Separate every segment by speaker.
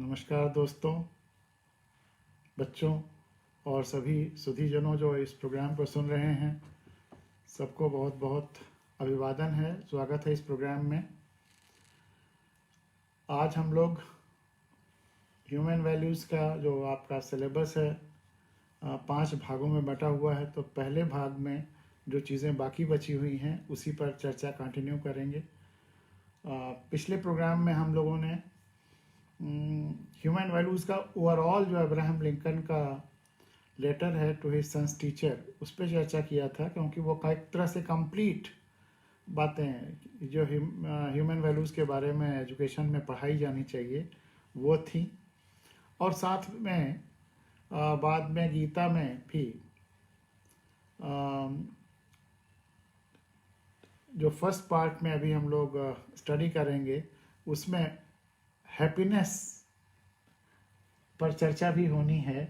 Speaker 1: नमस्कार दोस्तों, बच्चों और सभी सुधीजनों जो इस प्रोग्राम को सुन रहे हैं, सबको बहुत बहुत अभिवादन है, स्वागत है इस प्रोग्राम में। आज हम लोग ह्यूमन वैल्यूज़ का जो आपका सिलेबस है 5 भागों में बटा हुआ है। तो पहले भाग में जो चीज़ें बाकी बची हुई हैं उसी पर चर्चा कंटिन्यू करेंगे। पिछले प्रोग्राम में हम लोगों ने ह्यूमन वैल्यूज़ का ओवरऑल जो अब्राहम लिंकन का लेटर है टू हिज सन्स टीचर, उस पर चर्चा किया था, क्योंकि वो एक तरह से कंप्लीट बातें हैं जो ह्यूमन वैल्यूज़ के बारे में एजुकेशन में पढ़ाई जानी चाहिए वो थी। और साथ में बाद में गीता में भी जो फर्स्ट पार्ट में अभी हम लोग स्टडी करेंगे उसमें हैप्पीनेस पर चर्चा भी होनी है।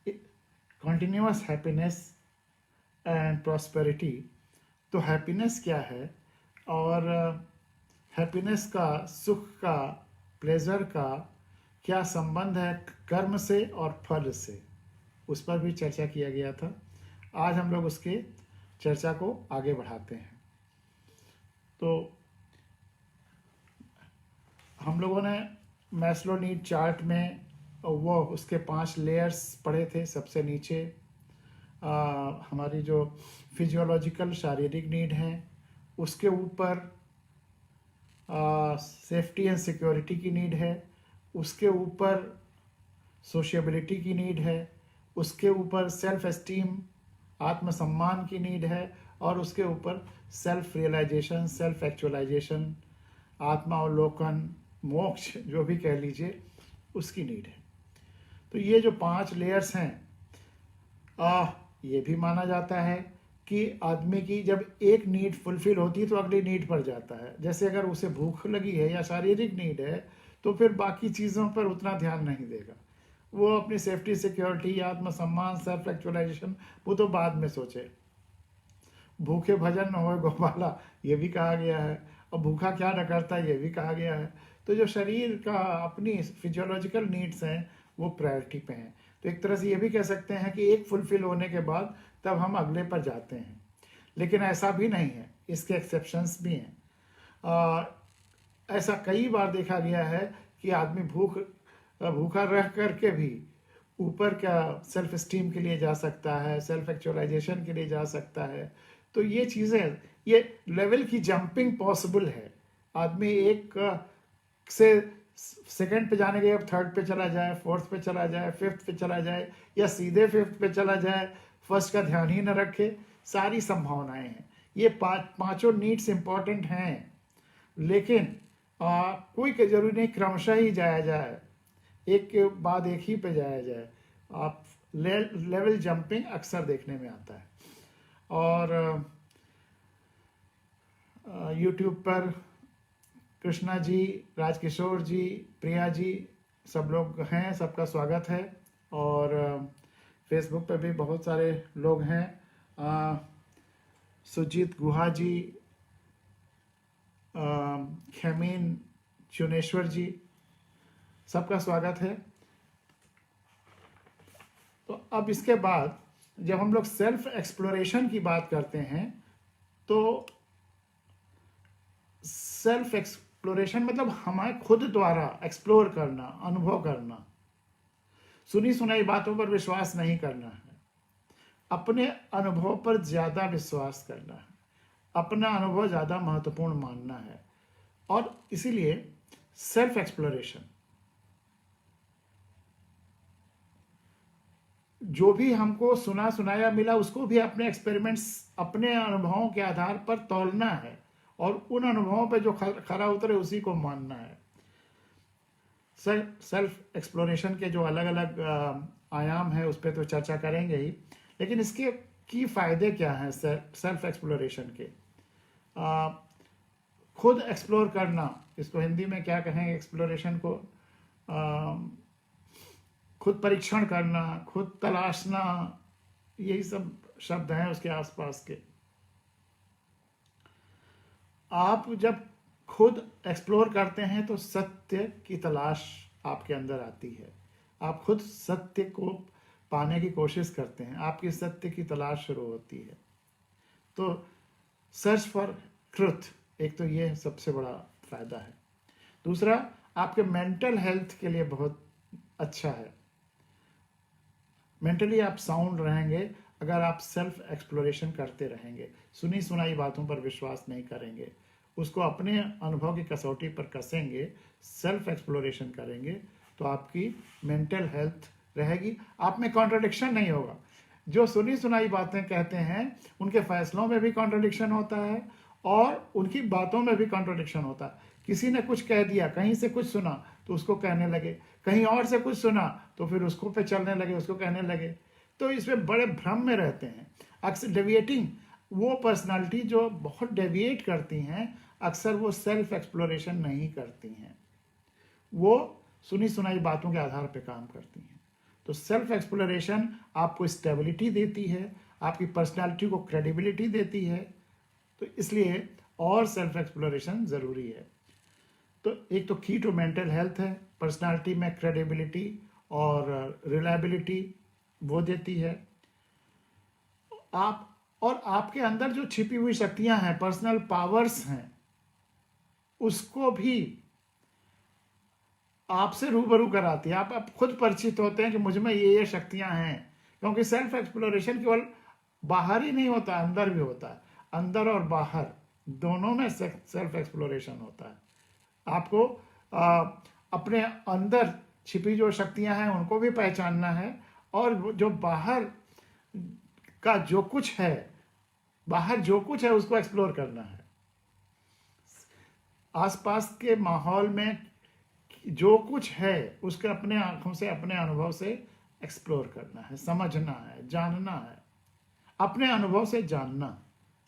Speaker 1: Continuous happiness and prosperity. तो हैप्पीनेस क्या है और हैप्पीनेस का, सुख का, प्लेजर का क्या संबंध है कर्म से और फल से, उस पर भी चर्चा किया गया था। आज हम लोग उसके चर्चा को आगे बढ़ाते हैं। तो हम लोगों ने मैस्लो नीड चार्ट में वो उसके 5 लेयर्स पढ़े थे। सबसे नीचे हमारी जो फिजियोलॉजिकल शारीरिक नीड है, उसके ऊपर सेफ्टी एंड सिक्योरिटी की नीड है, उसके ऊपर सोशियबिलिटी की नीड है, उसके ऊपर सेल्फ एस्टीम, आत्मसम्मान की नीड है, और उसके ऊपर सेल्फ रियलाइजेशन, सेल्फ एक्चुअलाइजेशन, आत्मावलोकन, मोक्ष जो भी कह लीजिए, उसकी नीड है। तो ये जो 5 लेयर्स हैं, ये भी माना जाता है कि आदमी की जब एक नीड फुलफिल होती है तो अगली नीड पर जाता है। जैसे अगर उसे भूख लगी है या शारीरिक नीड है तो फिर बाकी चीज़ों पर उतना ध्यान नहीं देगा। वो अपनी सेफ्टी, सिक्योरिटी, आत्मसम्मान, सेल्फ एक्चुअलाइजेशन वो तो बाद में सोचे। भूखे भजन न होए गोपाला, ये भी कहा गया है, और भूखा क्या न करता, ये भी कहा गया है। तो जो शरीर का अपनी फिजियोलॉजिकल नीड्स हैं वो प्रायोरिटी पे हैं। तो एक तरह से ये भी कह सकते हैं कि एक फुलफिल होने के बाद तब हम अगले पर जाते हैं। लेकिन ऐसा भी नहीं है, इसके एक्सेप्शंस भी हैं। ऐसा कई बार देखा गया है कि आदमी भूखा रह करके भी ऊपर क्या सेल्फ स्टीम के लिए जा सकता है, सेल्फ एक्चुअलाइजेशन के लिए जा सकता है। तो ये चीज़ें, ये लेवल की जंपिंग पॉसिबल है। आदमी एक से सेकंड पे जाने के अब थर्ड पे चला जाए, फोर्थ पे चला जाए, फिफ्थ पे चला जाए, या सीधे फिफ्थ पे चला जाए, फर्स्ट का ध्यान ही न रखे, सारी संभावनाएं हैं। ये पांचों नीड्स इंपॉर्टेंट हैं, लेकिन कोई जरूरी नहीं क्रमशः ही जाया जाए, एक के बाद एक ही पे जाया जाए। आप लेवल जंपिंग अक्सर देखने में आता है। और यूट्यूब पर कृष्णा जी, राजकिशोर जी, प्रिया जी, सब लोग हैं, सबका स्वागत है। और फेसबुक पे भी बहुत सारे लोग हैं। सुजीत गुहा जी, खेमीन चुनेश्वर जी, सबका स्वागत है। तो अब इसके बाद जब हम लोग सेल्फ एक्सप्लोरेशन की बात करते हैं तो सेल्फ एक्सप्लोरेशन मतलब हमें खुद द्वारा एक्सप्लोर करना, अनुभव करना, सुनी सुनाई बातों पर विश्वास नहीं करना है, अपने अनुभव पर ज्यादा विश्वास करना है, अपना अनुभव ज्यादा महत्वपूर्ण मानना है। और इसीलिए सेल्फ एक्सप्लोरेशन, जो भी हमको सुना सुनाया मिला उसको भी अपने एक्सपेरिमेंट्स, अपने अनुभवों के आधार पर तौलना है, और उन अनुभवों पर जो खरा उतरे उसी को मानना है। सेल्फ एक्सप्लोरेशन के जो अलग अलग आयाम है उस पर तो चर्चा करेंगे ही, लेकिन इसके की फायदे क्या हैं सेल्फ एक्सप्लोरेशन के। खुद एक्सप्लोर करना, इसको हिंदी में क्या कहेंगे एक्सप्लोरेशन को, खुद परीक्षण करना, खुद तलाशना, यही सब शब्द हैं उसके आसपास के। आप जब खुद एक्सप्लोर करते हैं तो सत्य की तलाश आपके अंदर आती है। आप खुद सत्य को पाने की कोशिश करते हैं, आपकी सत्य की तलाश शुरू होती है। तो सर्च फॉर ट्रुथ, एक तो ये सबसे बड़ा फायदा है। दूसरा, आपके मेंटल हेल्थ के लिए बहुत अच्छा है। मेंटली आप साउंड रहेंगे अगर आप सेल्फ एक्सप्लोरेशन करते रहेंगे, सुनी सुनाई बातों पर विश्वास नहीं करेंगे, उसको अपने अनुभव की कसौटी पर कसेंगे, सेल्फ एक्सप्लोरेशन करेंगे, तो आपकी मेंटल हेल्थ रहेगी। आप में कॉन्ट्रडिक्शन नहीं होगा। जो सुनी सुनाई बातें कहते हैं उनके फैसलों में भी कॉन्ट्रडिक्शन होता है और उनकी बातों में भी कॉन्ट्रडिक्शन होता है। किसी ने कुछ कह दिया, कहीं से कुछ सुना तो उसको कहने लगे, कहीं और से कुछ सुना तो फिर उसको पे चलने लगे, उसको कहने लगे। तो इसमें बड़े भ्रम में रहते हैं। अक्सर डेविएटिंग, वो पर्सनालिटी जो बहुत डेविएट करती हैं, अक्सर वो सेल्फ एक्सप्लोरेशन नहीं करती हैं, वो सुनी सुनाई बातों के आधार पर काम करती हैं। तो सेल्फ एक्सप्लोरेशन आपको स्टेबिलिटी देती है, आपकी पर्सनालिटी को क्रेडिबिलिटी देती है। तो इसलिए और सेल्फ एक्सप्लोरेशन ज़रूरी है। तो एक तो की टू मेंटल हेल्थ है, पर्सनालिटी में क्रेडिबिलिटी और रिलायबिलिटी वो देती है। आप और आपके अंदर जो छिपी हुई शक्तियां हैं, पर्सनल पावर्स हैं, उसको भी आपसे रूबरू कराती है। आप खुद परिचित होते हैं कि मुझ में ये शक्तियां हैं, क्योंकि सेल्फ एक्सप्लोरेशन केवल बाहर ही नहीं होता, अंदर भी होता है। अंदर और बाहर दोनों में सेल्फ एक्सप्लोरेशन होता है। आपको अपने अंदर छिपी जो शक्तियां हैं उनको भी पहचानना है, और जो बाहर का जो कुछ है, बाहर जो कुछ है उसको एक्सप्लोर करना है। आसपास के माहौल में जो कुछ है उसके अपने आंखों से, अपने अनुभव से एक्सप्लोर करना है, समझना है, जानना है, अपने अनुभव से जानना।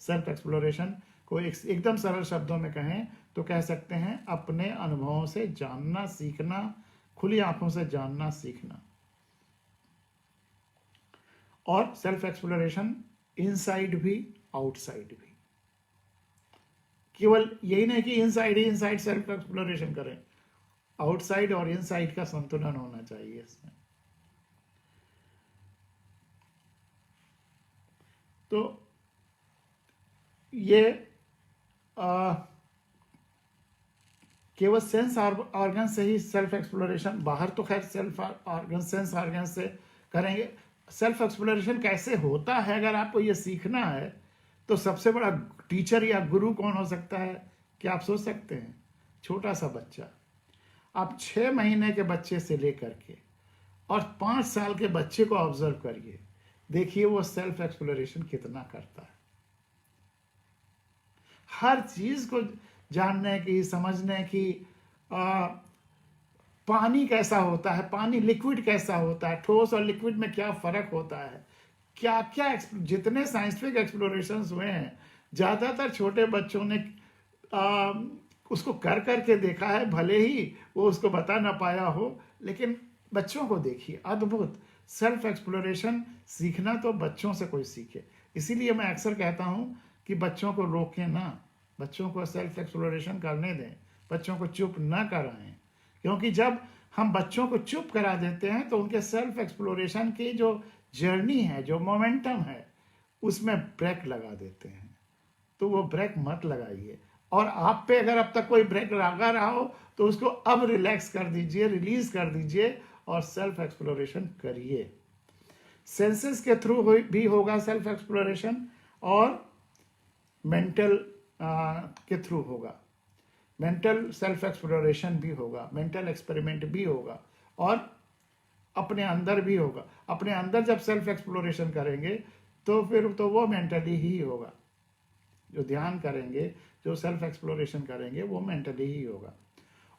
Speaker 1: सेल्फ एक्सप्लोरेशन को एकदम सरल शब्दों में कहें तो कह सकते हैं अपने अनुभवों से जानना, सीखना, खुली आंखों से जानना, सीखना। और सेल्फ एक्सप्लोरेशन इनसाइड भी, आउटसाइड भी। केवल यही नहीं कि inside he inside self exploration करें, आउटसाइड और इनसाइड का संतुलन होना चाहिए इसमें। तो ये केवल सेंस ऑर्गन से ही सेल्फ एक्सप्लोरेशन, बाहर तो खैर सेल्फ ऑर्गन, सेंस ऑर्गन से करेंगे। सेल्फ एक्सप्लोरेशन कैसे होता है अगर आपको ये सीखना है, तो सबसे बड़ा टीचर या गुरु कौन हो सकता है? क्या आप सोच सकते हैं? छोटा सा बच्चा। आप 6 महीने के बच्चे से लेकर के और 5 साल के बच्चे को ऑब्जर्व करिए, देखिए वो सेल्फ एक्सप्लोरेशन कितना करता है। हर चीज को जानने की, समझने की, पानी कैसा होता है, पानी लिक्विड कैसा होता है, ठोस और लिक्विड में क्या फर्क होता है, क्या क्या जितने साइंटिफिक एक्सप्लोरेशंस हुए हैं, ज्यादातर छोटे बच्चों ने उसको कर करके देखा है। भले ही वो उसको बता ना पाया हो, लेकिन बच्चों को देखिए, अद्भुत सेल्फ एक्सप्लोरेशन। सीखना तो बच्चों से कोई सीखे। इसीलिए मैं अक्सर कहता हूं कि बच्चों को रोकें ना, बच्चों को सेल्फ एक्सप्लोरेशन करने दें, बच्चों को चुप ना कराएं। क्योंकि जब हम बच्चों को चुप करा देते हैं तो उनके सेल्फ एक्सप्लोरेशन की जो जर्नी है, जो मोमेंटम है, उसमें ब्रेक लगा देते हैं। तो वो ब्रेक मत लगाइए। और आप पे अगर अब तक कोई ब्रेक लगा रहा हो तो उसको अब रिलैक्स कर दीजिए, रिलीज कर दीजिए और सेल्फ एक्सप्लोरेशन करिए। सेंसेस के थ्रू भी होगा सेल्फ एक्सप्लोरेशन और मेंटल के थ्रू होगा। मेंटल सेल्फ एक्सप्लोरेशन भी होगा, मेंटल एक्सपेरिमेंट भी होगा और अपने अंदर भी होगा। अपने अंदर जब सेल्फ एक्सप्लोरेशन करेंगे तो फिर तो वो मेंटली ही होगा। जो ध्यान करेंगे, जो सेल्फ एक्सप्लोरेशन करेंगे, वो मेंटली ही होगा।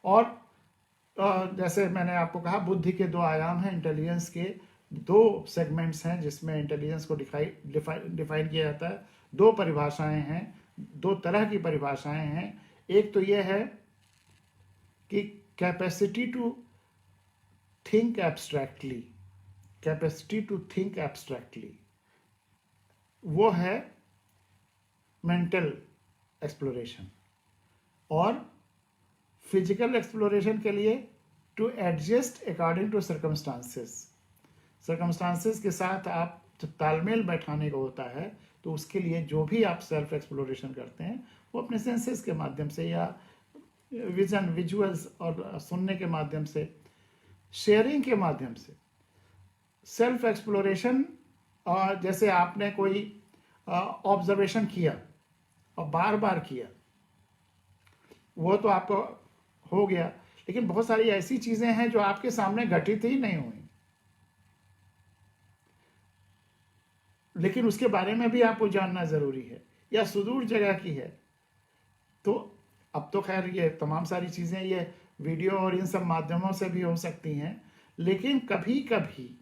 Speaker 1: और जैसे मैंने आपको कहा, बुद्धि के 2 आयाम हैं, इंटेलिजेंस के 2 सेगमेंट्स हैं जिसमें इंटेलिजेंस को डिफाइन किया जाता है। 2 परिभाषाएं हैं, 2 तरह की परिभाषाएं हैं। एक तो यह है कि capacity to think abstractly, capacity to think abstractly, वो है मेंटल एक्सप्लोरेशन। और फिजिकल एक्सप्लोरेशन के लिए to adjust according to circumstances के साथ आप जब तालमेल बैठाने का होता है, तो उसके लिए जो भी आप सेल्फ एक्सप्लोरेशन करते हैं वो अपने सेंसेस के माध्यम से या विजुअल्स और सुनने के माध्यम से, शेयरिंग के माध्यम से, सेल्फ एक्सप्लोरेशन। जैसे आपने कोई ऑब्जर्वेशन किया और बार बार किया, वो तो आपको हो गया, लेकिन बहुत सारी ऐसी चीजें हैं जो आपके सामने घटित ही नहीं हुई, लेकिन उसके बारे में भी आपको जानना जरूरी है, या सुदूर जगह की है। तो अब तो खैर ये तमाम सारी चीजें ये वीडियो और इन सब माध्यमों से भी हो सकती हैं, लेकिन कभी कभी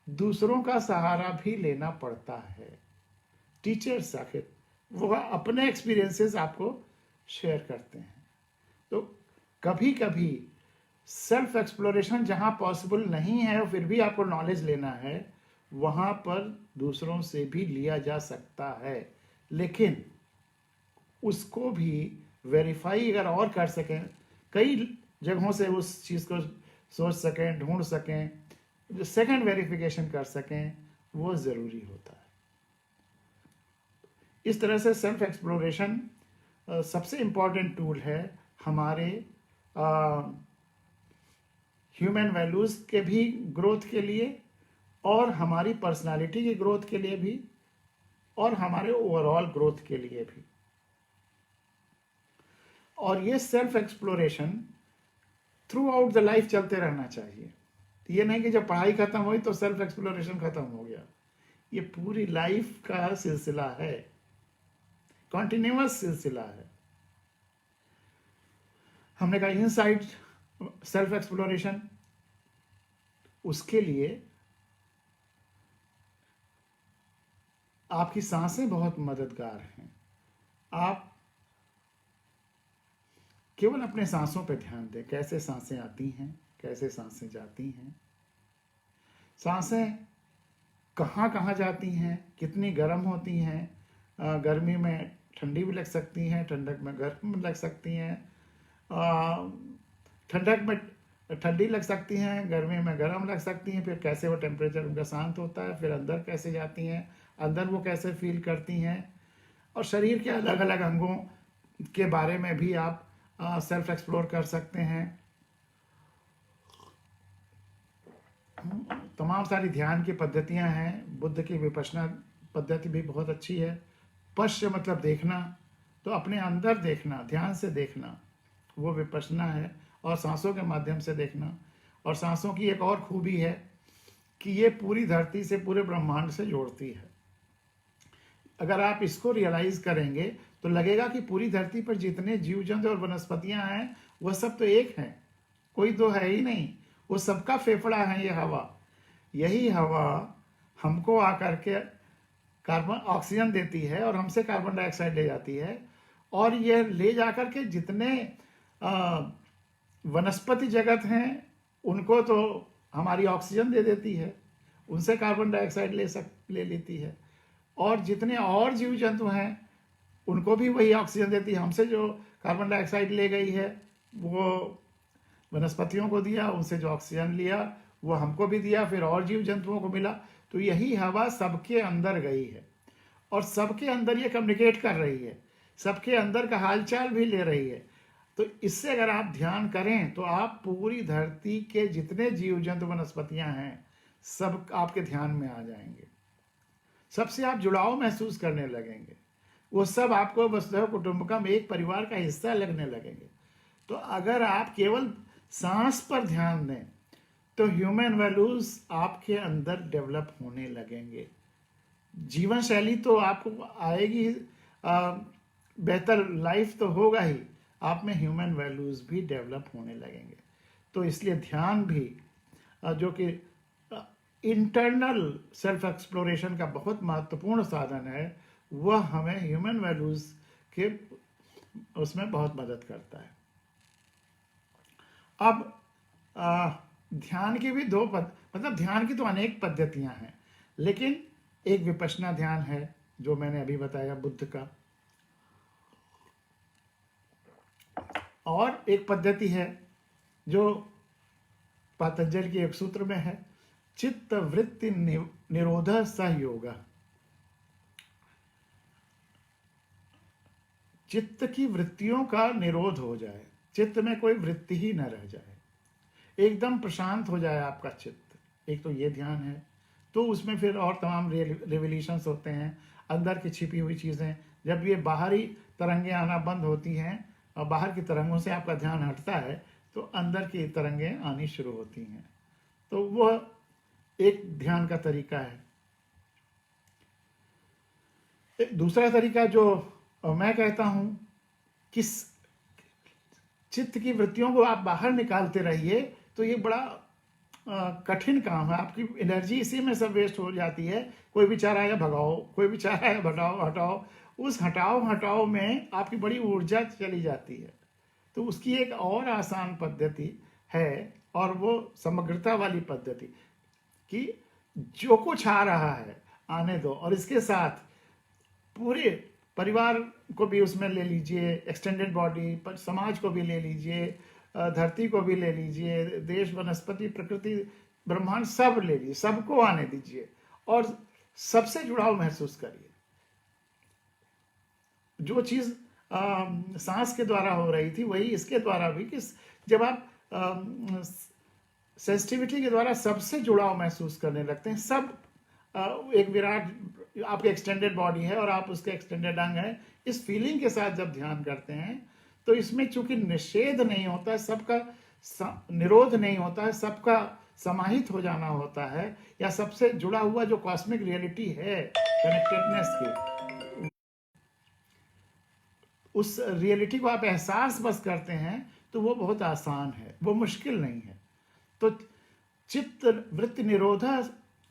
Speaker 1: दूसरों का सहारा भी लेना पड़ता है। टीचर्स आखिर वो अपने एक्सपीरियंसेस आपको शेयर करते हैं। तो कभी कभी सेल्फ एक्सप्लोरेशन जहां पॉसिबल नहीं है और फिर भी आपको नॉलेज लेना है, वहां पर दूसरों से भी लिया जा सकता है, लेकिन उसको भी वेरीफाई अगर और कर सकें, कई जगहों से उस चीज को सोच सकें, ढूंढ सकें, जो सेकंड वेरिफिकेशन कर सकें, वो जरूरी होता है। इस तरह से सेल्फ एक्सप्लोरेशन सबसे इंपॉर्टेंट टूल है हमारे ह्यूमन वैल्यूज के भी ग्रोथ के लिए, और हमारी पर्सनालिटी की ग्रोथ के लिए भी, और हमारे ओवरऑल ग्रोथ के लिए भी। और ये self exploration through out the life चलते रहना चाहिए। ये नहीं कि जब पढ़ाई खत्म हुई तो सेल्फ एक्सप्लोरेशन खत्म हो गया। ये पूरी लाइफ का सिलसिला है, कॉन्टिन्यूअस सिलसिला है। हमने कहा इनसाइड सेल्फ एक्सप्लोरेशन, उसके लिए आपकी सांसें बहुत मददगार हैं। आप केवल अपने सांसों पर ध्यान दें, कैसे सांसें आती हैं, कैसे सांसें जाती हैं, सांसें कहाँ कहाँ जाती हैं, कितनी गर्म होती हैं, गर्मी में ठंडी भी लग सकती हैं, ठंडक में गर्म लग सकती हैं, ठंडक में ठंडी लग सकती हैं, गर्मी में गर्म लग सकती हैं, फिर कैसे वो टेम्परेचर उनका शांत होता है, फिर अंदर कैसे जाती हैं, अंदर वो कैसे फील करती हैं, और शरीर के अलग अलग अंगों के बारे में भी आप सेल्फ एक्सप्लोर कर सकते हैं। तमाम सारी ध्यान की पद्धतियां हैं। बुद्ध की विपश्यना पद्धति भी बहुत अच्छी है। पश्य मतलब देखना, तो अपने अंदर देखना, ध्यान से देखना, वो विपश्यना है। और सांसों के माध्यम से देखना। और सांसों की एक और खूबी है कि ये पूरी धरती से, पूरे ब्रह्मांड से जोड़ती है। अगर आप इसको रियलाइज करेंगे तो लगेगा कि पूरी धरती पर जितने जीव जंतु और वनस्पतियां हैं वह सब तो एक हैं, कोई दो है ही नहीं। वो सबका फेफड़ा है ये हवा। यही हवा हमको आकर के कार्बन ऑक्सीजन देती है और हमसे कार्बन डाइऑक्साइड ले जाती है, और ये ले जाकर के जितने वनस्पति जगत हैं उनको तो हमारी ऑक्सीजन दे देती है, उनसे कार्बन डाइऑक्साइड ले लेती है, और जितने और जीव जंतु हैं उनको भी वही ऑक्सीजन देती है। हमसे जो कार्बन डाइऑक्साइड ले गई है वो वनस्पतियों को दिया, उनसे जो ऑक्सीजन लिया वो हमको भी दिया, फिर और जीव जंतुओं को मिला। तो यही हवा सबके अंदर गई है और सबके अंदर ये कम्युनिकेट कर रही है, सबके अंदर का हालचाल भी ले रही है। तो इससे अगर आप ध्यान करें तो आप पूरी धरती के जितने जीव जंतु वनस्पतियां हैं सब आपके ध्यान में आ जाएंगे, सबसे आप जुड़ाव महसूस करने लगेंगे, वो सब आपको वसुधैव कुटुंबकम एक परिवार का हिस्सा लगने लगेंगे। तो अगर आप केवल सांस पर ध्यान दें तो ह्यूमन वैल्यूज आपके अंदर डेवलप होने लगेंगे। जीवन शैली तो आपको आएगी, बेहतर लाइफ तो होगा ही, आप में ह्यूमन वैल्यूज भी डेवलप होने लगेंगे। तो इसलिए ध्यान भी जो कि इंटरनल सेल्फ एक्सप्लोरेशन का बहुत महत्वपूर्ण साधन है, वह हमें ह्यूमन वैल्यूज के उसमें बहुत मदद करता है। अब ध्यान की भी मतलब ध्यान की तो अनेक पद्धतियां हैं, लेकिन एक विपश्यना ध्यान है जो मैंने अभी बताया बुद्ध का, और एक पद्धति है जो पतंजलि के एक सूत्र में है, चित्त वृत्ति निरोध सहयोग। चित्त की वृत्तियों का निरोध हो जाए, चित्त में कोई वृत्ति ही न रह जाए, एकदम प्रशांत हो जाए आपका चित्त, एक तो ये ध्यान है। तो उसमें फिर और तमाम रिवोल्यूशंस होते हैं, अंदर की छिपी हुई चीज़ें, जब ये बाहरी तरंगें आना बंद होती हैं और बाहर की तरंगों से आपका ध्यान हटता है, तो अंदर की तरंगें आनी शुरू होती हैं। तो वह एक ध्यान का तरीका है। दूसरा तरीका जो मैं कहता हूं कि चित्त की वृत्तियों को आप बाहर निकालते रहिए, तो ये बड़ा कठिन काम है, आपकी एनर्जी इसी में सब वेस्ट हो जाती है। कोई विचार आया भगाओ, कोई विचार आया भगाओ, हटाओ, उस हटाओ में आपकी बड़ी ऊर्जा चली जाती है। तो उसकी एक और आसान पद्धति है, और वो समग्रता वाली पद्धति, कि जो कुछ आ रहा है आने दो, और इसके साथ पूरे परिवार को भी उसमें ले लीजिए, एक्सटेंडेड बॉडी, समाज को भी ले लीजिए, धरती को भी ले लीजिए, देश, वनस्पति, प्रकृति, ब्रह्मांड सब ले लीजिए, सबको आने दीजिए और सबसे जुड़ाव महसूस करिए। जो चीज सांस के द्वारा हो रही थी वही इसके द्वारा भी, कि जब आप सेंसिटिविटी के द्वारा सबसे जुड़ाव महसूस करने लगते हैं, सब एक विराट आपके एक्सटेंडेड बॉडी है और आप उसके एक्सटेंडेड अंग है, इस फीलिंग के साथ जब ध्यान करते हैं, तो इसमें चूंकि निषेध नहीं होता है, सबका निरोध नहीं होता है, सबका समाहित हो जाना होता है, या सबसे जुड़ा हुआ जो कॉस्मिक रियलिटी है कनेक्टेडनेस की, उस रियलिटी को आप एहसास बस करते हैं, तो वो बहुत आसान है, वो मुश्किल नहीं है। तो चित्त वृत्ति निरोधा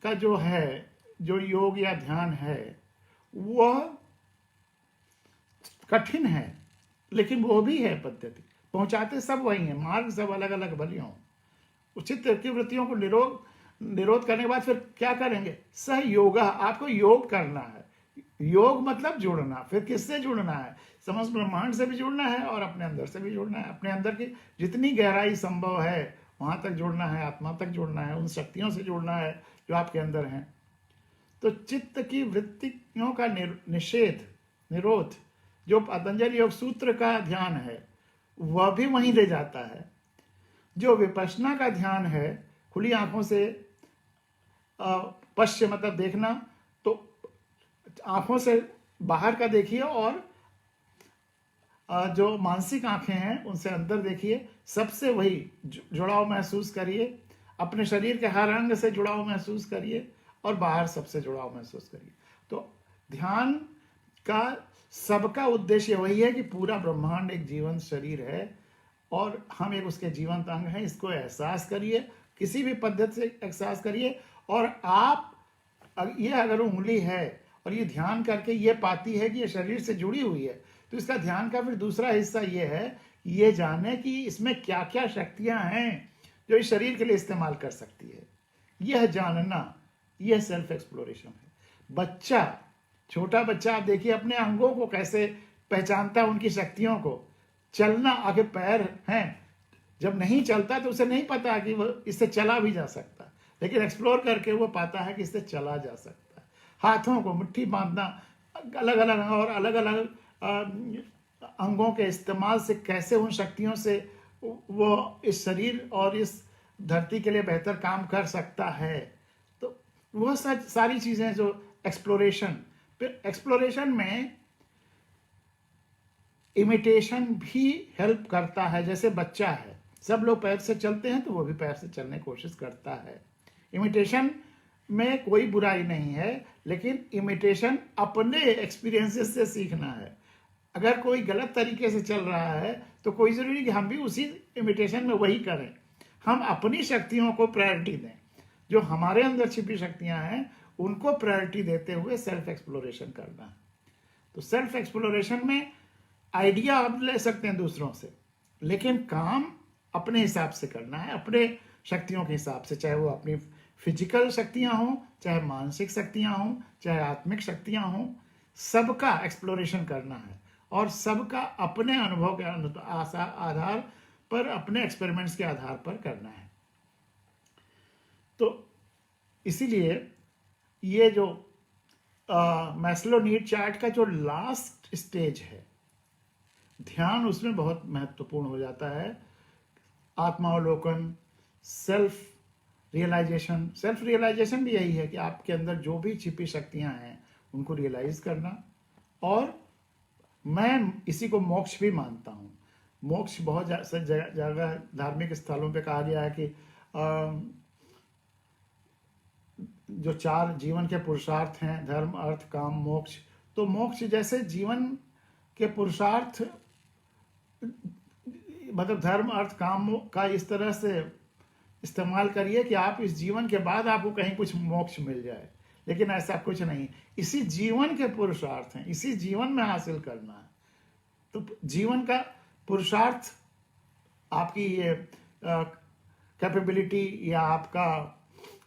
Speaker 1: का जो है, जो योग या ध्यान है, वह कठिन है, लेकिन वो भी है पद्धति, पहुंचाते सब वही है, मार्ग सब अलग अलग भले हों। उचित की वृत्तियों को निरोध करने के बाद फिर क्या करेंगे? सहयोग, आपको योग करना है। योग मतलब जुड़ना। फिर किससे जुड़ना है? समस्त ब्रह्मांड से भी जुड़ना है और अपने अंदर से भी जुड़ना है। अपने अंदर की जितनी गहराई संभव है वहां तक जुड़ना है, आत्मा तक जुड़ना है, उन शक्तियों से जुड़ना है जो आपके अंदर हैं। तो चित्त की वृत्तियों का निरोध जो पतंजलि योग सूत्र का ध्यान है, वह भी वहीं ले जाता है। जो विपश्यना का ध्यान है, खुली आंखों से पश्य मतलब देखना, तो आंखों से बाहर का देखिए और जो मानसिक आंखें हैं उनसे अंदर देखिए, सबसे वही जुड़ाव महसूस करिए, अपने शरीर के हर अंग से जुड़ाव महसूस करिए और बाहर सबसे जुड़ाव महसूस करिए। तो ध्यान का सबका उद्देश्य वही है कि पूरा ब्रह्मांड एक जीवंत शरीर है और हम एक उसके जीवंत अंग हैं। इसको एहसास करिए, किसी भी पद्धति से एहसास करिए। और आप ये अगर उंगली है और ये ध्यान करके ये पाती है कि ये शरीर से जुड़ी हुई है, तो इसका ध्यान का फिर दूसरा हिस्सा ये है, ये जाने कि इसमें क्या क्या शक्तियां हैं जो इस शरीर के लिए इस्तेमाल कर सकती है। यह जानना, यह सेल्फ एक्सप्लोरेशन है। बच्चा, छोटा बच्चा, आप देखिए अपने अंगों को कैसे पहचानता है, उनकी शक्तियों को। चलना, आगे पैर हैं, जब नहीं चलता तो उसे नहीं पता कि वो इससे चला भी जा सकता, लेकिन एक्सप्लोर करके वो पाता है कि इससे चला जा सकता है। हाथों को मुट्ठी बांधना, अलग अलग और अलग अलग अंगों के इस्तेमाल से कैसे उन शक्तियों से वो इस शरीर और इस धरती के लिए बेहतर काम कर सकता है। तो वह सारी चीजें जो एक्सप्लोरेशन, फिर एक्सप्लोरेशन में इमिटेशन भी हेल्प करता है। जैसे बच्चा है, सब लोग पैर से चलते हैं तो वो भी पैर से चलने की कोशिश करता है। इमिटेशन में कोई बुराई नहीं है, लेकिन इमिटेशन अपने एक्सपीरियंसेस से सीखना है। अगर कोई गलत तरीके से चल रहा है तो कोई जरूरी कि हम भी उसी इमिटेशन में वही करें। हम अपनी शक्तियों को प्रायोरिटी दें, जो हमारे अंदर छिपी शक्तियां हैं उनको प्रायोरिटी देते हुए सेल्फ एक्सप्लोरेशन करना है। तो सेल्फ एक्सप्लोरेशन में आइडिया आप ले सकते हैं दूसरों से, लेकिन काम अपने हिसाब से करना है, अपने शक्तियों के हिसाब से, चाहे वो अपनी फिजिकल शक्तियां हों, चाहे मानसिक शक्तियां हों, चाहे आत्मिक शक्तियां हों, सबका एक्सप्लोरेशन करना है और सबका अपने अनुभव के आधार पर, अपने एक्सपेरिमेंट्स के आधार पर करना है। तो इसीलिए ये जो मैस्लो नीड चार्ट का जो लास्ट स्टेज है, ध्यान उसमें बहुत महत्वपूर्ण हो जाता है। आत्मावलोकन, सेल्फ रियलाइजेशन भी यही है कि आपके अंदर जो भी छिपी शक्तियां हैं उनको रियलाइज करना। और मैं इसी को मोक्ष भी मानता हूँ। मोक्ष बहुत जगह धार्मिक स्थलों पे कहा गया है कि जो 4 जीवन के पुरुषार्थ हैं, धर्म, अर्थ, काम, मोक्ष, तो मोक्ष जैसे जीवन के पुरुषार्थ, मतलब धर्म, अर्थ, काम का इस तरह से इस्तेमाल करिए कि आप इस जीवन के बाद आपको कहीं कुछ मोक्ष मिल जाए, लेकिन ऐसा कुछ नहीं। इसी जीवन के पुरुषार्थ हैं, इसी जीवन में हासिल करना है। तो जीवन का पुरुषार्थ आपकी ये कैपेबिलिटी या आपका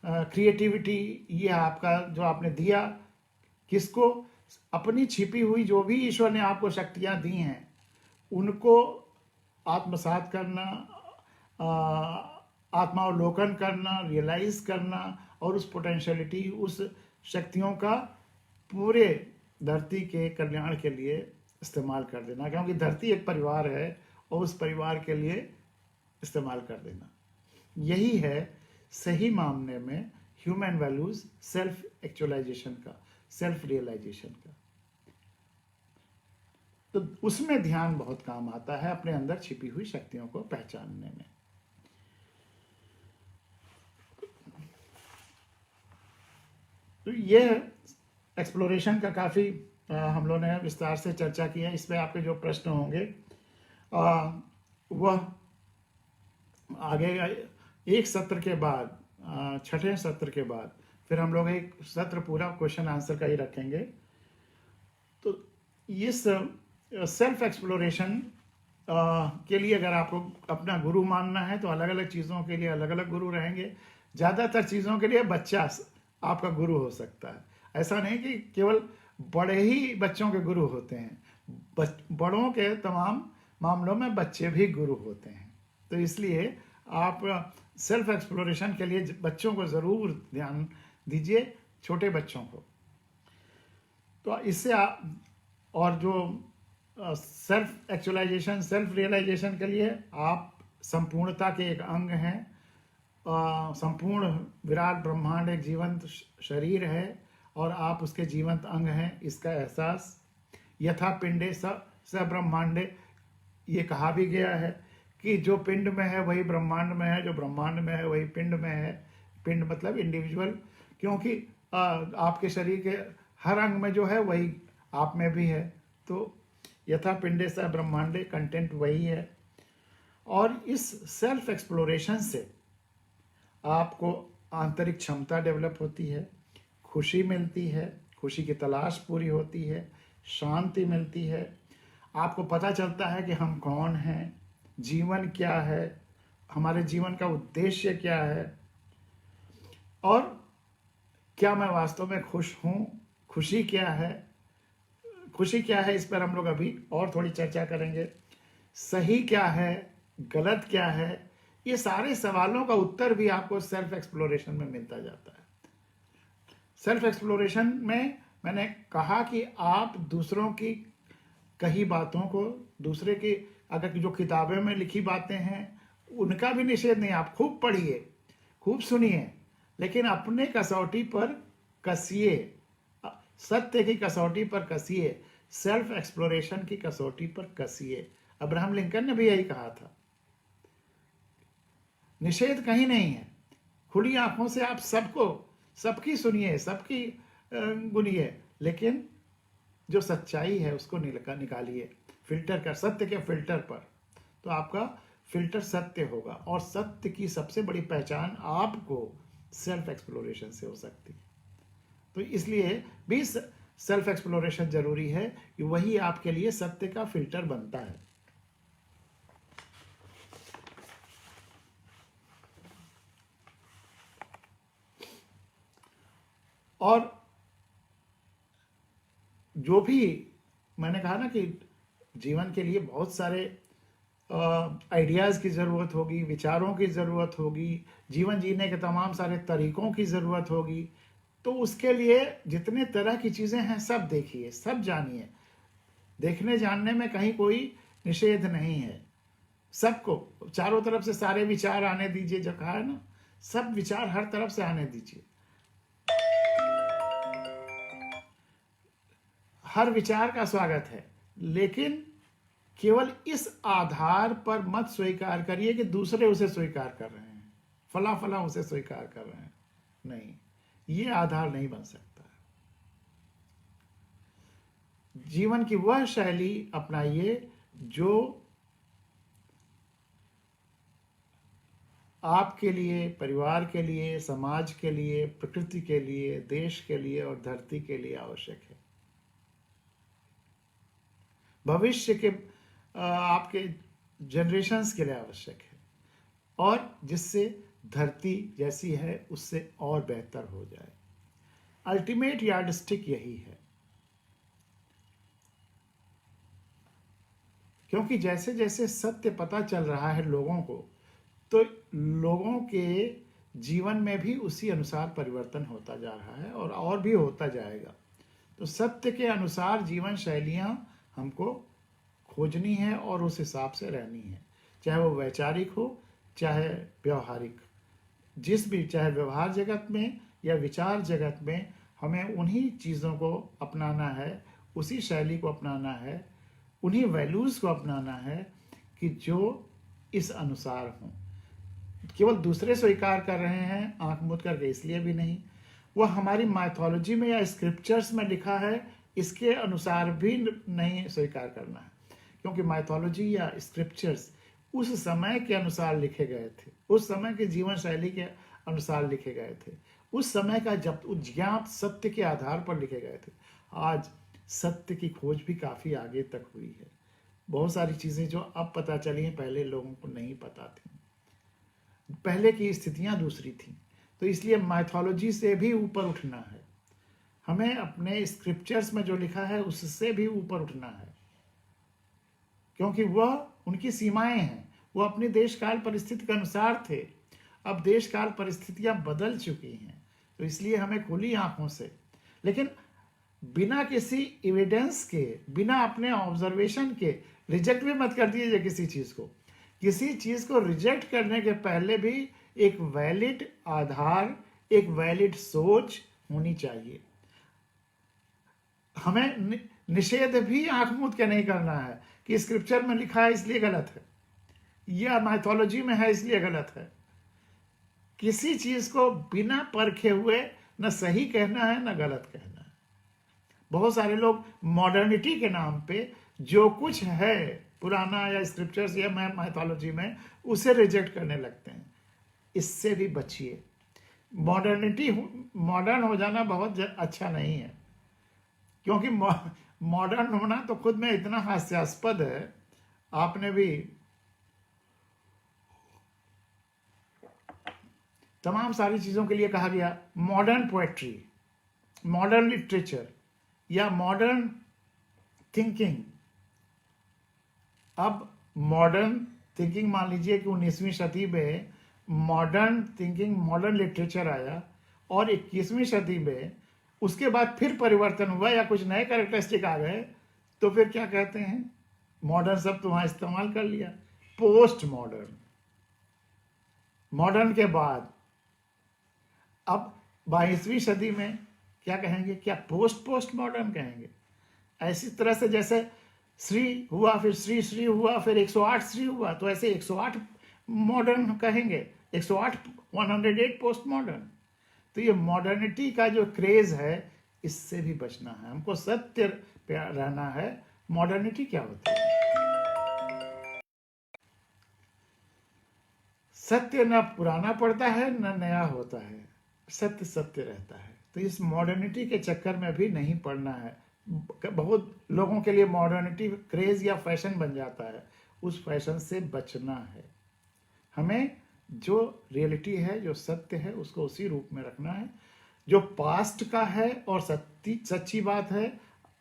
Speaker 1: क्रिएटिविटी, ये आपका जो आपने दिया किसको, अपनी छिपी हुई जो भी ईश्वर ने आपको शक्तियां दी हैं उनको आत्मसात करना, आत्मावलोकन करना, रियलाइज करना और उस पोटेंशियलिटी, उस शक्तियों का पूरे धरती के कल्याण के लिए इस्तेमाल कर देना, क्योंकि धरती एक परिवार है और उस परिवार के लिए इस्तेमाल कर देना। यही है सही मामले में ह्यूमन वैल्यूज, सेल्फ एक्चुअलाइजेशन का, सेल्फ रियलाइजेशन का। तो उसमें ध्यान बहुत काम आता है अपने अंदर छिपी हुई शक्तियों को पहचानने में। तो ये एक्सप्लोरेशन का काफ़ी हम लोगों ने विस्तार से चर्चा की है। इसमें आपके जो प्रश्न होंगे वह आगे एक सत्र के बाद, 6ठे सत्र के बाद फिर हम लोग एक सत्र पूरा क्वेश्चन आंसर का ही रखेंगे। तो इस सेल्फ एक्सप्लोरेशन के लिए अगर आपको अपना गुरु मानना है तो अलग अलग चीज़ों के लिए अलग अलग गुरु रहेंगे। ज़्यादातर चीज़ों के लिए बच्चा आपका गुरु हो सकता है। ऐसा नहीं कि केवल बड़े ही बच्चों के गुरु होते हैं, बड़ों के तमाम मामलों में बच्चे भी गुरु होते हैं। तो इसलिए आप सेल्फ एक्सप्लोरेशन के लिए बच्चों को ज़रूर ध्यान दीजिए, छोटे बच्चों को। तो इससे आप, और जो सेल्फ एक्चुअलाइजेशन, सेल्फ रियलाइजेशन के लिए आप संपूर्णता के एक अंग हैं। संपूर्ण विराट ब्रह्मांड एक जीवंत शरीर है और आप उसके जीवंत अंग हैं, इसका एहसास। यथा पिंडे स ब्रह्मांडे, ये कहा भी गया है कि जो पिंड में है वही ब्रह्मांड में है, जो ब्रह्मांड में है वही पिंड में है। पिंड मतलब इंडिविजुअल, क्योंकि आपके शरीर के हर अंग में जो है वही आप में भी है। तो यथा पिंडे स ब्रह्मांडे, कंटेंट वही है। और इस सेल्फ एक्सप्लोरेशन से आपको आंतरिक क्षमता डेवलप होती है, खुशी मिलती है, खुशी की तलाश पूरी होती है, शांति मिलती है। आपको पता चलता है कि हम कौन हैं, जीवन क्या है, हमारे जीवन का उद्देश्य क्या है और क्या मैं वास्तव में खुश हूँ, खुशी क्या है। खुशी क्या है, इस पर हम लोग अभी और थोड़ी चर्चा करेंगे। सही क्या है, गलत क्या है, ये सारे सवालों का उत्तर भी आपको सेल्फ एक्सप्लोरेशन में मिलता जाता है। सेल्फ एक्सप्लोरेशन में मैंने कहा कि आप दूसरों की कही बातों को, दूसरे की अगर जो किताबें में लिखी बातें हैं उनका भी निषेध नहीं, आप खूब पढ़िए, खूब सुनिए, लेकिन अपने कसौटी पर कसिए, सत्य की कसौटी पर कसिए, सेल्फ एक्सप्लोरेशन की कसौटी पर कसिए। अब्राहम लिंकन ने भी यही कहा था। निषेध कहीं नहीं है, खुली आंखों से आप सबकी सुनिए, सबकी गुनिए, लेकिन जो सच्चाई है उसको निकालिए, फिल्टर कर, सत्य के फिल्टर पर। तो आपका फिल्टर सत्य होगा और सत्य की सबसे बड़ी पहचान आपको सेल्फ एक्सप्लोरेशन से हो सकती है। तो इसलिए भी सेल्फ एक्सप्लोरेशन जरूरी है कि वही आपके लिए सत्य का फिल्टर बनता है। और जो भी मैंने कहा ना कि जीवन के लिए बहुत सारे आइडियाज़ की ज़रूरत होगी, विचारों की ज़रूरत होगी, जीवन जीने के तमाम सारे तरीक़ों की ज़रूरत होगी। तो उसके लिए जितने तरह की चीज़ें हैं सब देखिए, सब जानिए। देखने जानने में कहीं कोई निषेध नहीं है। सबको चारों तरफ से सारे विचार आने दीजिए, जो कहा है ना, सब विचार हर तरफ से आने दीजिए। हर विचार का स्वागत है, लेकिन केवल इस आधार पर मत स्वीकार करिए कि दूसरे उसे स्वीकार कर रहे हैं, फला फला उसे स्वीकार कर रहे हैं। नहीं, ये आधार नहीं बन सकता। जीवन की वह शैली अपनाइए जो आपके लिए, परिवार के लिए, समाज के लिए, प्रकृति के लिए, देश के लिए और धरती के लिए आवश्यक है। भविष्य के आपके जनरेशंस के लिए आवश्यक है, और जिससे धरती जैसी है उससे और बेहतर हो जाए। अल्टीमेट यार्डस्टिक यही है। क्योंकि जैसे जैसे सत्य पता चल रहा है लोगों को, तो लोगों के जीवन में भी उसी अनुसार परिवर्तन होता जा रहा है और भी होता जाएगा। तो सत्य के अनुसार जीवन शैलियाँ हमको खोजनी है और उस हिसाब से रहनी है, चाहे वो वैचारिक हो चाहे व्यवहारिक। चाहे व्यवहार जगत में या विचार जगत में, हमें उन्हीं चीज़ों को अपनाना है, उसी शैली को अपनाना है, उन्हीं वैल्यूज़ को अपनाना है कि जो इस अनुसार हों। केवल दूसरे स्वीकार कर रहे हैं आंख मूंद करके इसलिए भी नहीं, वह हमारी माइथोलॉजी में या स्क्रिप्चर्स में लिखा है इसके अनुसार भी नहीं स्वीकार करना है। क्योंकि माइथोलॉजी या स्क्रिप्चर्स उस समय के अनुसार लिखे गए थे, उस समय के जीवन शैली के अनुसार लिखे गए थे, उस समय का जब उज्ञात सत्य के आधार पर लिखे गए थे। आज सत्य की खोज भी काफ़ी आगे तक हुई है। बहुत सारी चीज़ें जो अब पता चली हैं पहले लोगों को नहीं पता थी। पहले की स्थितियां दूसरी थी, तो इसलिए माइथोलॉजी से भी ऊपर उठना है। हमें अपने स्क्रिप्चर्स में जो लिखा है उससे भी ऊपर उठना है, क्योंकि वह उनकी सीमाएं हैं। वो अपनी देश काल परिस्थिति के अनुसार थे। अब देश काल परिस्थितियां बदल चुकी हैं, तो इसलिए हमें खुली आंखों से, लेकिन बिना किसी एविडेंस के, बिना अपने ऑब्जर्वेशन के रिजेक्ट भी मत कर दीजिए किसी चीज़ को। किसी चीज़ को रिजेक्ट करने के पहले भी एक वैलिड आधार, एक वैलिड सोच होनी चाहिए। हमें निषेध भी आंख मूंद के नहीं करना है कि स्क्रिप्चर में लिखा है इसलिए गलत है, या माइथोलॉजी में है इसलिए गलत है। किसी चीज़ को बिना परखे हुए न सही कहना है न गलत कहना है। बहुत सारे लोग मॉडर्निटी के नाम पे जो कुछ है पुराना या स्क्रिप्चर्स या माइथोलॉजी में, उसे रिजेक्ट करने लगते हैं। इससे भी बचिए। मॉडर्न हो जाना बहुत अच्छा नहीं है, क्योंकि मॉडर्न होना तो खुद में इतना हास्यास्पद है। आपने भी तमाम सारी चीज़ों के लिए कहा गया मॉडर्न पोएट्री, मॉडर्न लिटरेचर या मॉडर्न थिंकिंग। अब मॉडर्न थिंकिंग मान लीजिए कि 19वीं शताब्दी में मॉडर्न थिंकिंग, मॉडर्न लिटरेचर आया, और 21वीं शताब्दी में उसके बाद फिर परिवर्तन हुआ या कुछ नए कैरेक्टरिस्टिक आ गए, तो फिर क्या कहते हैं, मॉडर्न शब्द तो वहां इस्तेमाल कर लिया। पोस्ट मॉडर्न, मॉडर्न के बाद अब 22वीं सदी में क्या कहेंगे, क्या पोस्ट मॉडर्न कहेंगे। ऐसी तरह से जैसे श्री हुआ, फिर श्री हुआ, फिर 108 श्री हुआ, तो ऐसे 108 मॉडर्न कहेंगे, 108 पोस्ट मॉडर्न। तो ये मॉडर्निटी का जो क्रेज है, इससे भी बचना है हमको, सत्य पे रहना है। मॉडर्निटी क्या होती है? सत्य न पुराना पड़ता है न नया होता है, सत्य सत्य रहता है। तो इस मॉडर्निटी के चक्कर में भी नहीं पड़ना है। बहुत लोगों के लिए मॉडर्निटी क्रेज या फैशन बन जाता है, उस फैशन से बचना है। हमें जो रियलिटी है, जो सत्य है, उसको उसी रूप में रखना है। जो पास्ट का है और सच्ची बात है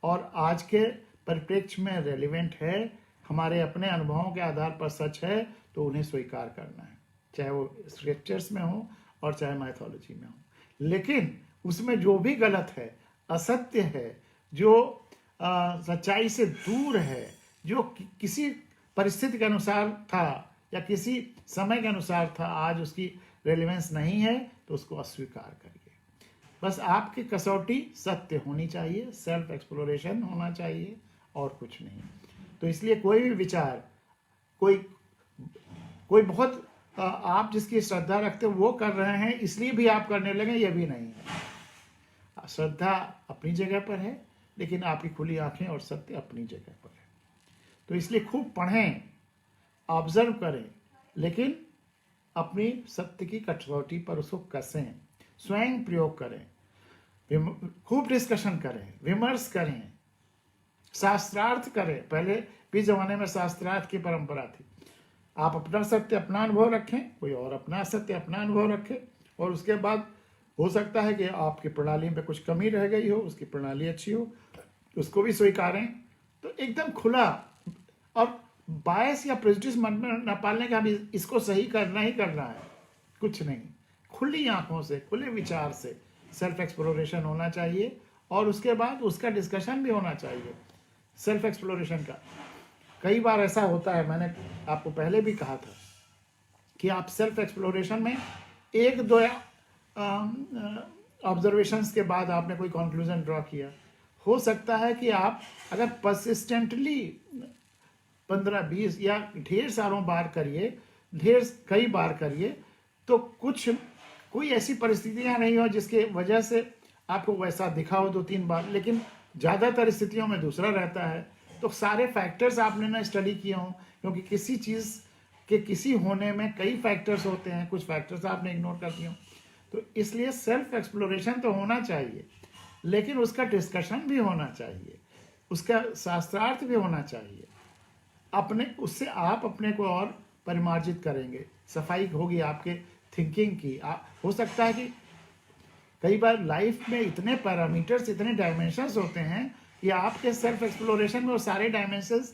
Speaker 1: और आज के परिप्रेक्ष्य में रेलिवेंट है, हमारे अपने अनुभवों के आधार पर सच है तो उन्हें स्वीकार करना है, चाहे वो स्क्रिप्चर्स में हो और चाहे माइथोलॉजी में हो। लेकिन उसमें जो भी गलत है, असत्य है, जो सच्चाई से दूर है, जो किसी परिस्थिति के अनुसार था या किसी समय के अनुसार था, आज उसकी रेलेवेंस नहीं है, तो उसको अस्वीकार करिए। बस आपकी कसौटी सत्य होनी चाहिए, सेल्फ एक्सप्लोरेशन होना चाहिए, और कुछ नहीं। तो इसलिए कोई भी विचार, कोई बहुत आप जिसकी श्रद्धा रखते हो वो कर रहे हैं इसलिए भी आप करने लगे, ये भी नहीं है। श्रद्धा अपनी जगह पर है, लेकिन आपकी खुली आंखें और सत्य अपनी जगह पर है। तो इसलिए खूब पढ़ें, ऑब्जर्व करें, लेकिन अपनी सत्य की कसौटी पर उसको कसें, स्वयं प्रयोग करें, खूब डिस्कशन करें, विमर्श करें, शास्त्रार्थ करें। पहले भी जमाने में शास्त्रार्थ की परंपरा थी। आप अपना सत्य अपना अनुभव रखें, कोई और अपना सत्य अपना अनुभव रखे, और उसके बाद हो सकता है कि आपकी प्रणाली में कुछ कमी रह गई हो, उसकी प्रणाली अच्छी हो, उसको भी स्वीकारें। तो एकदम खुला, और बायस या प्रेजुडिस मन में न पालने का, भी इसको सही करना ही करना है, कुछ नहीं। खुली आंखों से, खुले विचार से सेल्फ एक्सप्लोरेशन होना चाहिए, और उसके बाद उसका डिस्कशन भी होना चाहिए सेल्फ एक्सप्लोरेशन का। कई बार ऐसा होता है, मैंने आपको पहले भी कहा था कि आप सेल्फ एक्सप्लोरेशन में एक दो ऑब्जर्वेशंस के बाद आपने कोई कंक्लूजन ड्रॉ किया, हो सकता है कि आप अगर परसिस्टेंटली 15-20 या ढेर सारों बार करिए, कई बार करिए, तो कोई ऐसी परिस्थितियां नहीं हो जिसके वजह से आपको वैसा दिखा हो 2-3 बार, लेकिन ज़्यादातर स्थितियों में दूसरा रहता है। तो सारे फैक्टर्स आपने ना स्टडी किए हों, क्योंकि किसी चीज़ के किसी होने में कई फैक्टर्स होते हैं, कुछ फैक्टर्स आपने इग्नोर कर दिए हों। तो इसलिए सेल्फ एक्सप्लोरेशन तो होना चाहिए, लेकिन उसका डिस्कशन भी होना चाहिए, उसका शास्त्रार्थ भी होना चाहिए। उससे आप अपने को और परिमार्जित करेंगे, सफाई होगी आपके थिंकिंग की। हो सकता है कि कई बार लाइफ में इतने पैरामीटर्स, इतने डायमेंशंस होते हैं कि आपके सेल्फ एक्सप्लोरेशन में वो सारे डायमेंशंस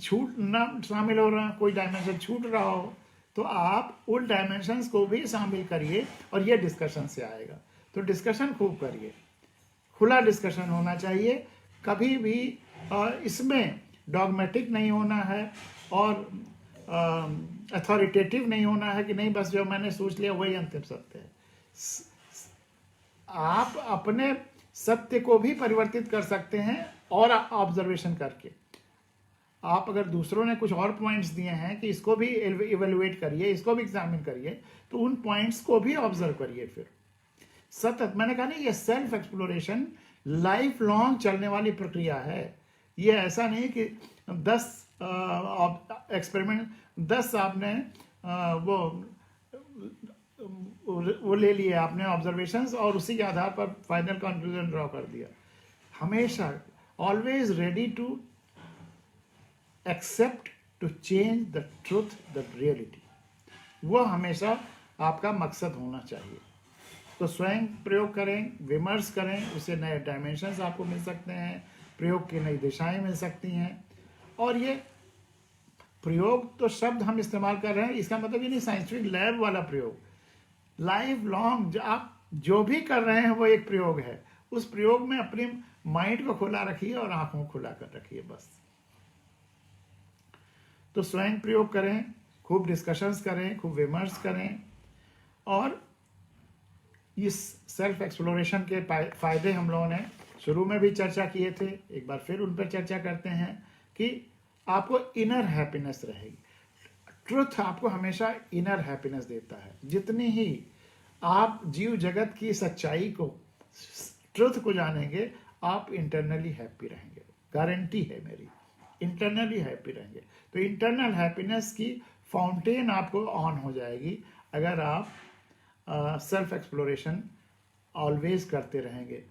Speaker 1: शामिल हो रहा है, कोई डायमेंशन छूट रहा हो, तो आप उन डायमेंशंस को भी शामिल करिए, और ये डिस्कशन से आएगा। तो डिस्कशन खूब करिए, खुला डिस्कशन होना चाहिए, कभी भी इसमें डॉगमेटिक नहीं होना है, और अथॉरिटेटिव नहीं होना है कि नहीं बस जो मैंने सोच लिया वही अंतिम सत्य है। आप अपने सत्य को भी परिवर्तित कर सकते हैं, और ऑब्जर्वेशन करके। आप अगर दूसरों ने कुछ और पॉइंट्स दिए हैं कि इसको भी इवेलुएट करिए, इसको भी एग्जामिन करिए, तो उन पॉइंट्स को भी ऑब्जर्व करिए। फिर सतत, मैंने कहा नहीं, ये सेल्फ एक्सप्लोरेशन लाइफ लॉन्ग चलने वाली प्रक्रिया है। ये ऐसा नहीं कि 10 एक्सपेरिमेंट, 10 आपने वो ले लिए आपने ऑब्जर्वेशंस, और उसी के आधार पर फाइनल कंक्लूजन ड्रॉ कर दिया। हमेशा always ready to accept, to change the truth, the reality, वो हमेशा आपका मकसद होना चाहिए। तो स्वयं प्रयोग करें, विमर्श करें, उससे नए डायमेंशंस आपको मिल सकते हैं, प्रयोग की नई दिशाएं मिल सकती हैं। और ये प्रयोग तो शब्द हम इस्तेमाल कर रहे हैं, इसका मतलब ये नहीं साइंटिफिक लैब वाला प्रयोग। लाइफ लॉन्ग आप जो भी कर रहे हैं वो एक प्रयोग है। उस प्रयोग में अपने माइंड को खुला रखिए और आंखों को खुला कर रखिए, बस। तो स्वयं प्रयोग करें, खूब डिस्कशंस करें, खूब विमर्श करें, और इस सेल्फ एक्सप्लोरेशन के फायदे हम लोगों ने शुरू में भी चर्चा किए थे, एक बार फिर उन पर चर्चा करते हैं कि आपको इनर हैप्पीनेस रहेगी। ट्रुथ आपको हमेशा इनर हैप्पीनेस देता है। जितनी ही आप जीव जगत की सच्चाई को, ट्रुथ को जानेंगे, आप इंटरनली हैप्पी रहेंगे, गारंटी है मेरी, इंटरनली हैप्पी रहेंगे। तो इंटरनल हैप्पीनेस की फाउंटेन आपको ऑन हो जाएगी अगर आप सेल्फ एक्सप्लोरेशन ऑलवेज करते रहेंगे।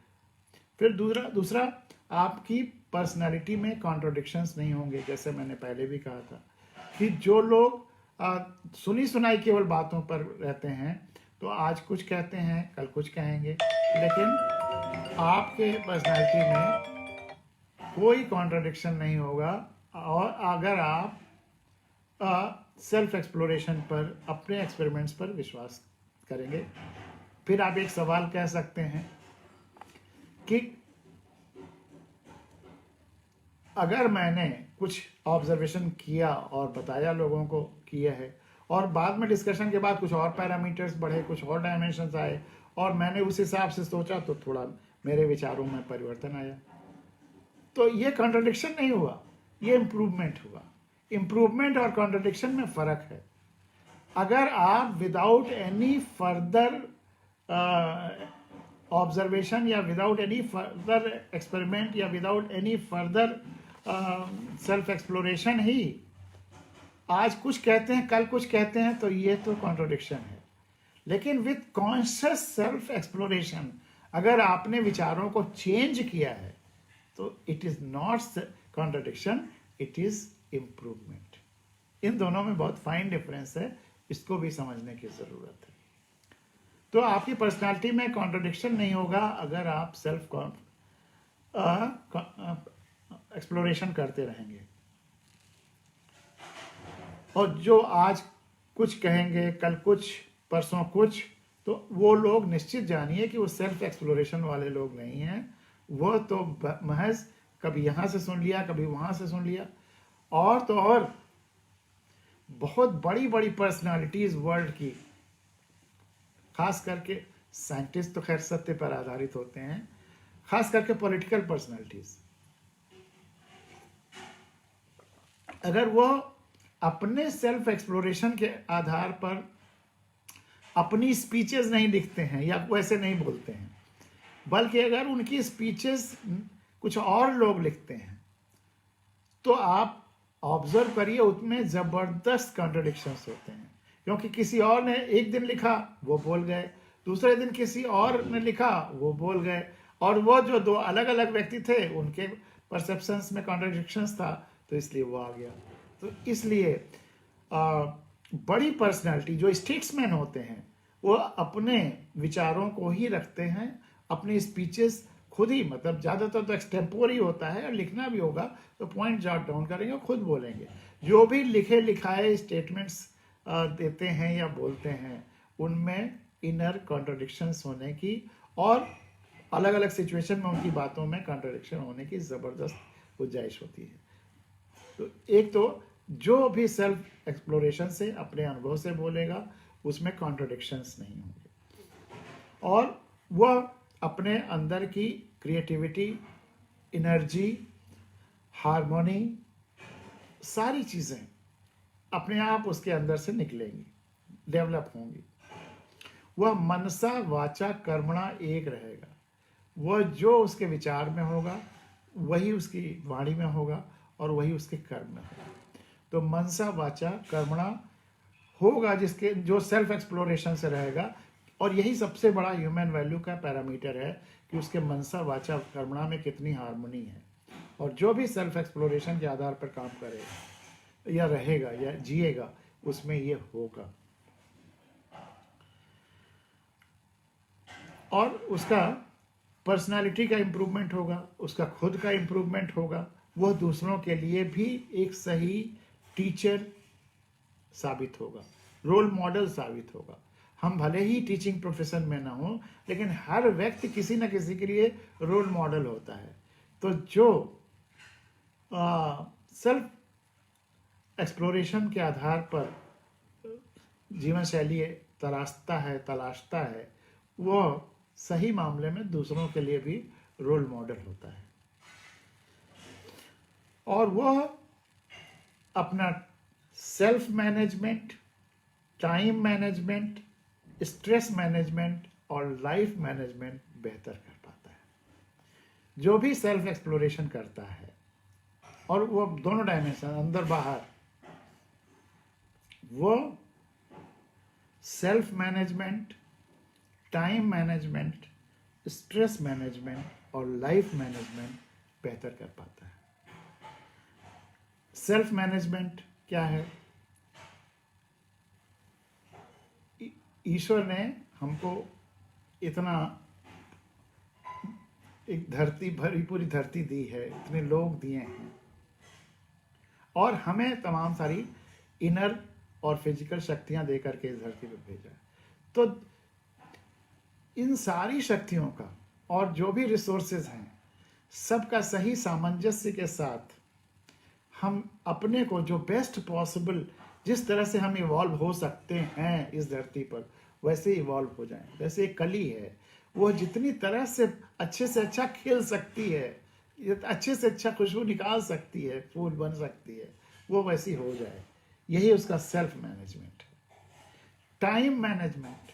Speaker 1: फिर दूसरा आपकी पर्सनालिटी में कॉन्ट्रोडिक्शंस नहीं होंगे। जैसे मैंने पहले भी कहा था कि जो लोग सुनी सुनाई केवल बातों पर रहते हैं, तो आज कुछ कहते हैं, कल कुछ कहेंगे, लेकिन आपके पर्सनालिटी में कोई कॉन्ट्रोडिक्शन नहीं होगा। और अगर आप सेल्फ एक्सप्लोरेशन पर, अपने एक्सपेरिमेंट्स पर विश्वास करेंगे, फिर आप एक सवाल कह सकते हैं कि अगर मैंने कुछ ऑब्जर्वेशन किया और बताया लोगों को किया है, और बाद में डिस्कशन के बाद कुछ और पैरामीटर्स बढ़े, कुछ और डायमेंशंस आए, और मैंने उस हिसाब से सोचा, तो थोड़ा मेरे विचारों में परिवर्तन आया, तो ये कॉन्ट्रडिक्शन नहीं हुआ, ये इम्प्रूवमेंट हुआ। इम्प्रूवमेंट और कॉन्ट्रडिक्शन में फर्क है। अगर आप विदाउट एनी फर्दर ऑब्जर्वेशन या विदाउट एनी फर्दर एक्सपेरिमेंट या without any further self exploration ही आज कुछ कहते हैं, कल कुछ कहते हैं, तो ये तो कॉन्ट्रडिक्शन है। लेकिन विथ कॉन्शियस सेल्फ एक्सप्लोरेशन अगर आपने विचारों को चेंज किया है, तो it is not contradiction, it is improvement. इन दोनों में बहुत फाइन डिफरेंस है, इसको भी समझने की जरूरत है। तो आपकी पर्सनालिटी में कॉन्ट्रडिक्शन नहीं होगा अगर आप सेल्फ एक्सप्लोरेशन करते रहेंगे। और जो आज कुछ कहेंगे, कल कुछ, परसों कुछ, तो वो लोग निश्चित जानिए कि वो सेल्फ एक्सप्लोरेशन वाले लोग नहीं हैं। वो तो महज कभी यहाँ से सुन लिया, कभी वहाँ से सुन लिया, और तो और बहुत बड़ी बड़ी पर्सनालिटीज वर्ल्ड की, खास करके साइंटिस्ट तो खैर सत्य पर आधारित होते हैं, खास करके पॉलिटिकल पर्सनालिटीज, अगर वो अपने सेल्फ एक्सप्लोरेशन के आधार पर अपनी स्पीचेस नहीं लिखते हैं या वैसे नहीं बोलते हैं, बल्कि अगर उनकी स्पीचेस कुछ और लोग लिखते हैं, तो आप ऑब्जर्व करिए, उसमें जबरदस्त कॉन्ट्रडिक्शंस होते हैं। क्योंकि किसी और ने एक दिन लिखा, वो बोल गए, दूसरे दिन किसी और ने लिखा, वो बोल गए, और वो जो दो अलग अलग व्यक्ति थे उनके परसेप्शंस में कॉन्ट्रडिक्शंस था, तो इसलिए वो आ गया। तो इसलिए बड़ी पर्सनालिटी जो स्टेट्समैन होते हैं, वो अपने विचारों को ही रखते हैं, अपनी स्पीचेस खुद ही, मतलब ज़्यादातर तो एक्सटेम्पोर ही होता है, और लिखना भी होगा तो पॉइंट जॉट डाउन करेंगे और खुद बोलेंगे। जो भी लिखे लिखाए स्टेटमेंट्स देते हैं या बोलते हैं, उनमें इनर कॉन्ट्रडिक्शंस होने की और अलग अलग सिचुएशन में उनकी बातों में कॉन्ट्रडिक्शन होने की ज़बरदस्त गुंजाइश होती है। तो एक तो जो भी सेल्फ एक्सप्लोरेशन से, अपने अनुभव से बोलेगा, उसमें कॉन्ट्रडिक्शंस नहीं होंगे, और वह अपने अंदर की क्रिएटिविटी, एनर्जी, हार्मोनी, सारी चीज़ें अपने आप उसके अंदर से निकलेंगी, डेवलप होंगी। वह मनसा वाचा कर्मणा एक रहेगा। वह जो उसके विचार में होगा वही उसकी वाणी में होगा और वही उसके कर्म में होगा। तो मनसा वाचा कर्मणा होगा जिसके, जो सेल्फ एक्सप्लोरेशन से रहेगा, और यही सबसे बड़ा ह्यूमन वैल्यू का पैरामीटर है कि उसके मनसा वाचा कर्मणा में कितनी हार्मनी है। और जो भी सेल्फ एक्सप्लोरेशन के आधार पर काम करेगा या रहेगा या जिएगा, उसमें ये होगा, और उसका पर्सनालिटी का इम्प्रूवमेंट होगा, उसका खुद का इम्प्रूवमेंट होगा। वह दूसरों के लिए भी एक सही टीचर साबित होगा, रोल मॉडल साबित होगा। हम भले ही टीचिंग प्रोफेशन में ना हो, लेकिन हर व्यक्ति किसी न किसी के लिए रोल मॉडल होता है। तो जो सेल्फ एक्सप्लोरेशन के आधार पर जीवन शैली तलाशता है, वह सही मामले में दूसरों के लिए भी रोल मॉडल होता है। और वह अपना self management, time management, stress management और लाइफ मैनेजमेंट बेहतर कर पाता है। जो भी सेल्फ एक्सप्लोरेशन करता है, और वो दोनों डायमेंशन, अंदर बाहर, वो self management, time management, stress management और लाइफ मैनेजमेंट बेहतर कर पाता है। सेल्फ मैनेजमेंट क्या है? ईश्वर ने हमको इतना, एक धरती, भरी पूरी धरती दी है, इतने लोग दिए हैं, और हमें तमाम सारी इनर और फिजिकल शक्तियां दे करके इस धरती पर भेजा है। तो इन सारी शक्तियों का और जो भी रिसोर्सेज हैं, सबका सही सामंजस्य के साथ हम अपने को जो बेस्ट पॉसिबल, जिस तरह से हम इवॉल्व हो सकते हैं इस धरती पर, वैसे इवॉल्व हो जाएं। जैसे एक कली है, वो जितनी तरह से अच्छा खिल सकती है, अच्छे से अच्छा खुशबू निकाल सकती है, फूल बन सकती है, वो वैसी हो जाए। यही उसका सेल्फ मैनेजमेंट है। टाइम मैनेजमेंट,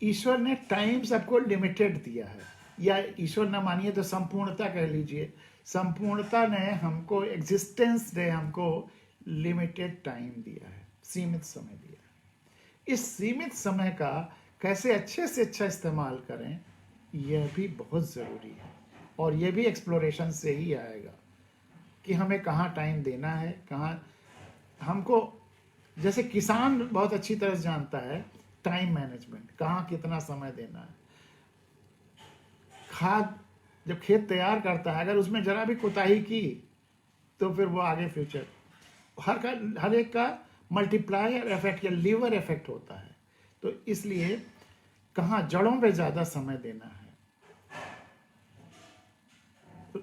Speaker 1: ईश्वर ने टाइम सबको लिमिटेड दिया है, या ईश्वर न मानिए तो संपूर्णता कह लीजिए। संपूर्णता ने हमको, एग्जिस्टेंस ने हमको लिमिटेड टाइम दिया है, सीमित समय दिया है। इस सीमित समय का कैसे अच्छे से अच्छा इस्तेमाल करें, यह भी बहुत ज़रूरी है। और यह भी एक्सप्लोरेशन से ही आएगा कि हमें कहाँ टाइम देना है, कहाँ हमको, जैसे किसान बहुत अच्छी तरह से जानता है टाइम मैनेजमेंट, कहाँ कितना समय देना है। खाद जब खेत तैयार करता है, अगर उसमें जरा भी कोताही की तो फिर वो आगे फ्यूचर हर एक का मल्टीप्लायर इफेक्ट या लीवर इफेक्ट होता है। तो इसलिए कहाँ जड़ों पे ज़्यादा समय देना है। तो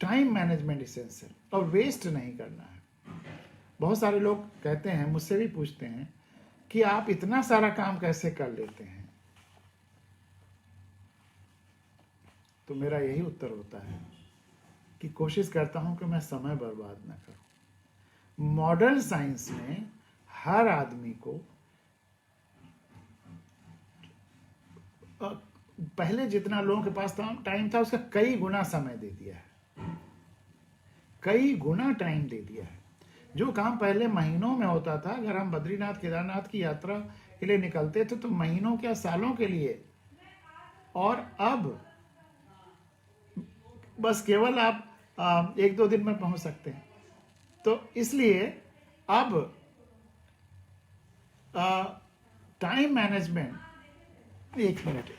Speaker 1: टाइम मैनेजमेंट इसेंशियल, और वेस्ट नहीं करना है। बहुत सारे लोग कहते हैं, मुझसे भी पूछते हैं कि आप इतना सारा काम कैसे कर लेते हैं। तो मेरा यही उत्तर होता है कि कोशिश करता हूं कि मैं समय बर्बाद न करूं। मॉडर्न साइंस ने हर आदमी को पहले जितना लोगों के पास टाइम था, उसका कई गुना समय दे दिया है, कई गुना टाइम दे दिया है। जो काम पहले महीनों में होता था, अगर हम बद्रीनाथ केदारनाथ की यात्रा के लिए निकलते थे तो महीनों क्या सालों के लिए, और अब बस केवल आप 1-2 दिन में पहुंच सकते हैं। तो इसलिए अब टाइम मैनेजमेंट, एक मिनट।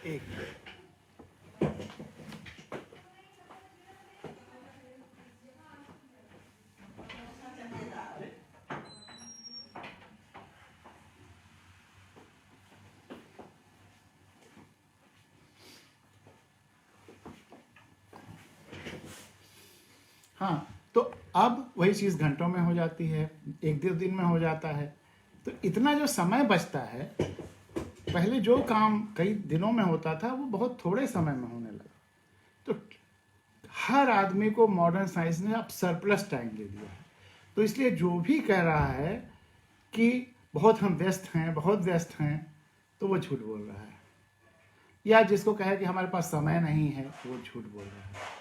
Speaker 1: हाँ, तो अब वही चीज़ घंटों में हो जाती है, 1-2 दिन में हो जाता है। तो इतना जो समय बचता है, पहले जो काम कई दिनों में होता था, वो बहुत थोड़े समय में होने लगा। तो हर आदमी को मॉडर्न साइंस ने अब सरप्लस टाइम दे दिया है। तो इसलिए जो भी कह रहा है कि बहुत हम व्यस्त हैं, बहुत व्यस्त हैं, तो वो झूठ बोल रहा है। या जिसको कहे कि हमारे पास समय नहीं है, वो झूठ बोल रहा है।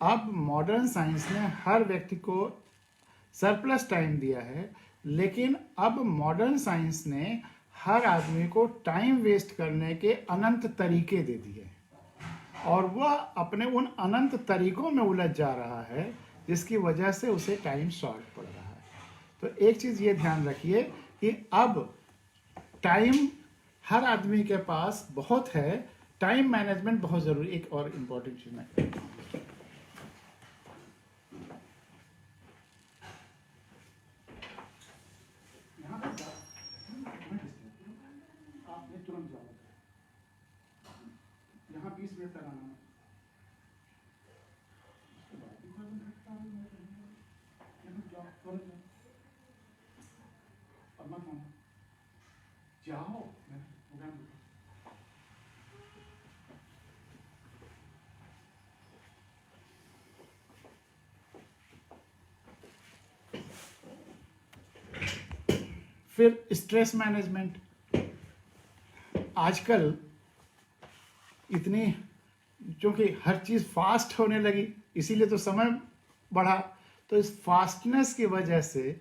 Speaker 1: अब मॉडर्न साइंस ने हर व्यक्ति को सरप्लस टाइम दिया है, लेकिन अब मॉडर्न साइंस ने हर आदमी को टाइम वेस्ट करने के अनंत तरीके दे दिए, और वह अपने उन अनंत तरीकों में उलझ जा रहा है, जिसकी वजह से उसे टाइम शॉर्ट पड़ रहा है। तो एक चीज़ ये ध्यान रखिए कि अब टाइम हर आदमी के पास बहुत है, टाइम मैनेजमेंट बहुत ज़रूरी। एक और इम्पोर्टेंट चीज़ मैं कहता हूँ, आपने तुरंत जाओ, यहाँ 20 मिनट तक आना, उसके बाद भी कोई जाओ, तुरंत जाओ, अब मत आना, जाओ। फिर स्ट्रेस मैनेजमेंट, आजकल इतनी, क्योंकि हर चीज़ फास्ट होने लगी, इसीलिए तो समय बढ़ा। तो इस फास्टनेस की वजह से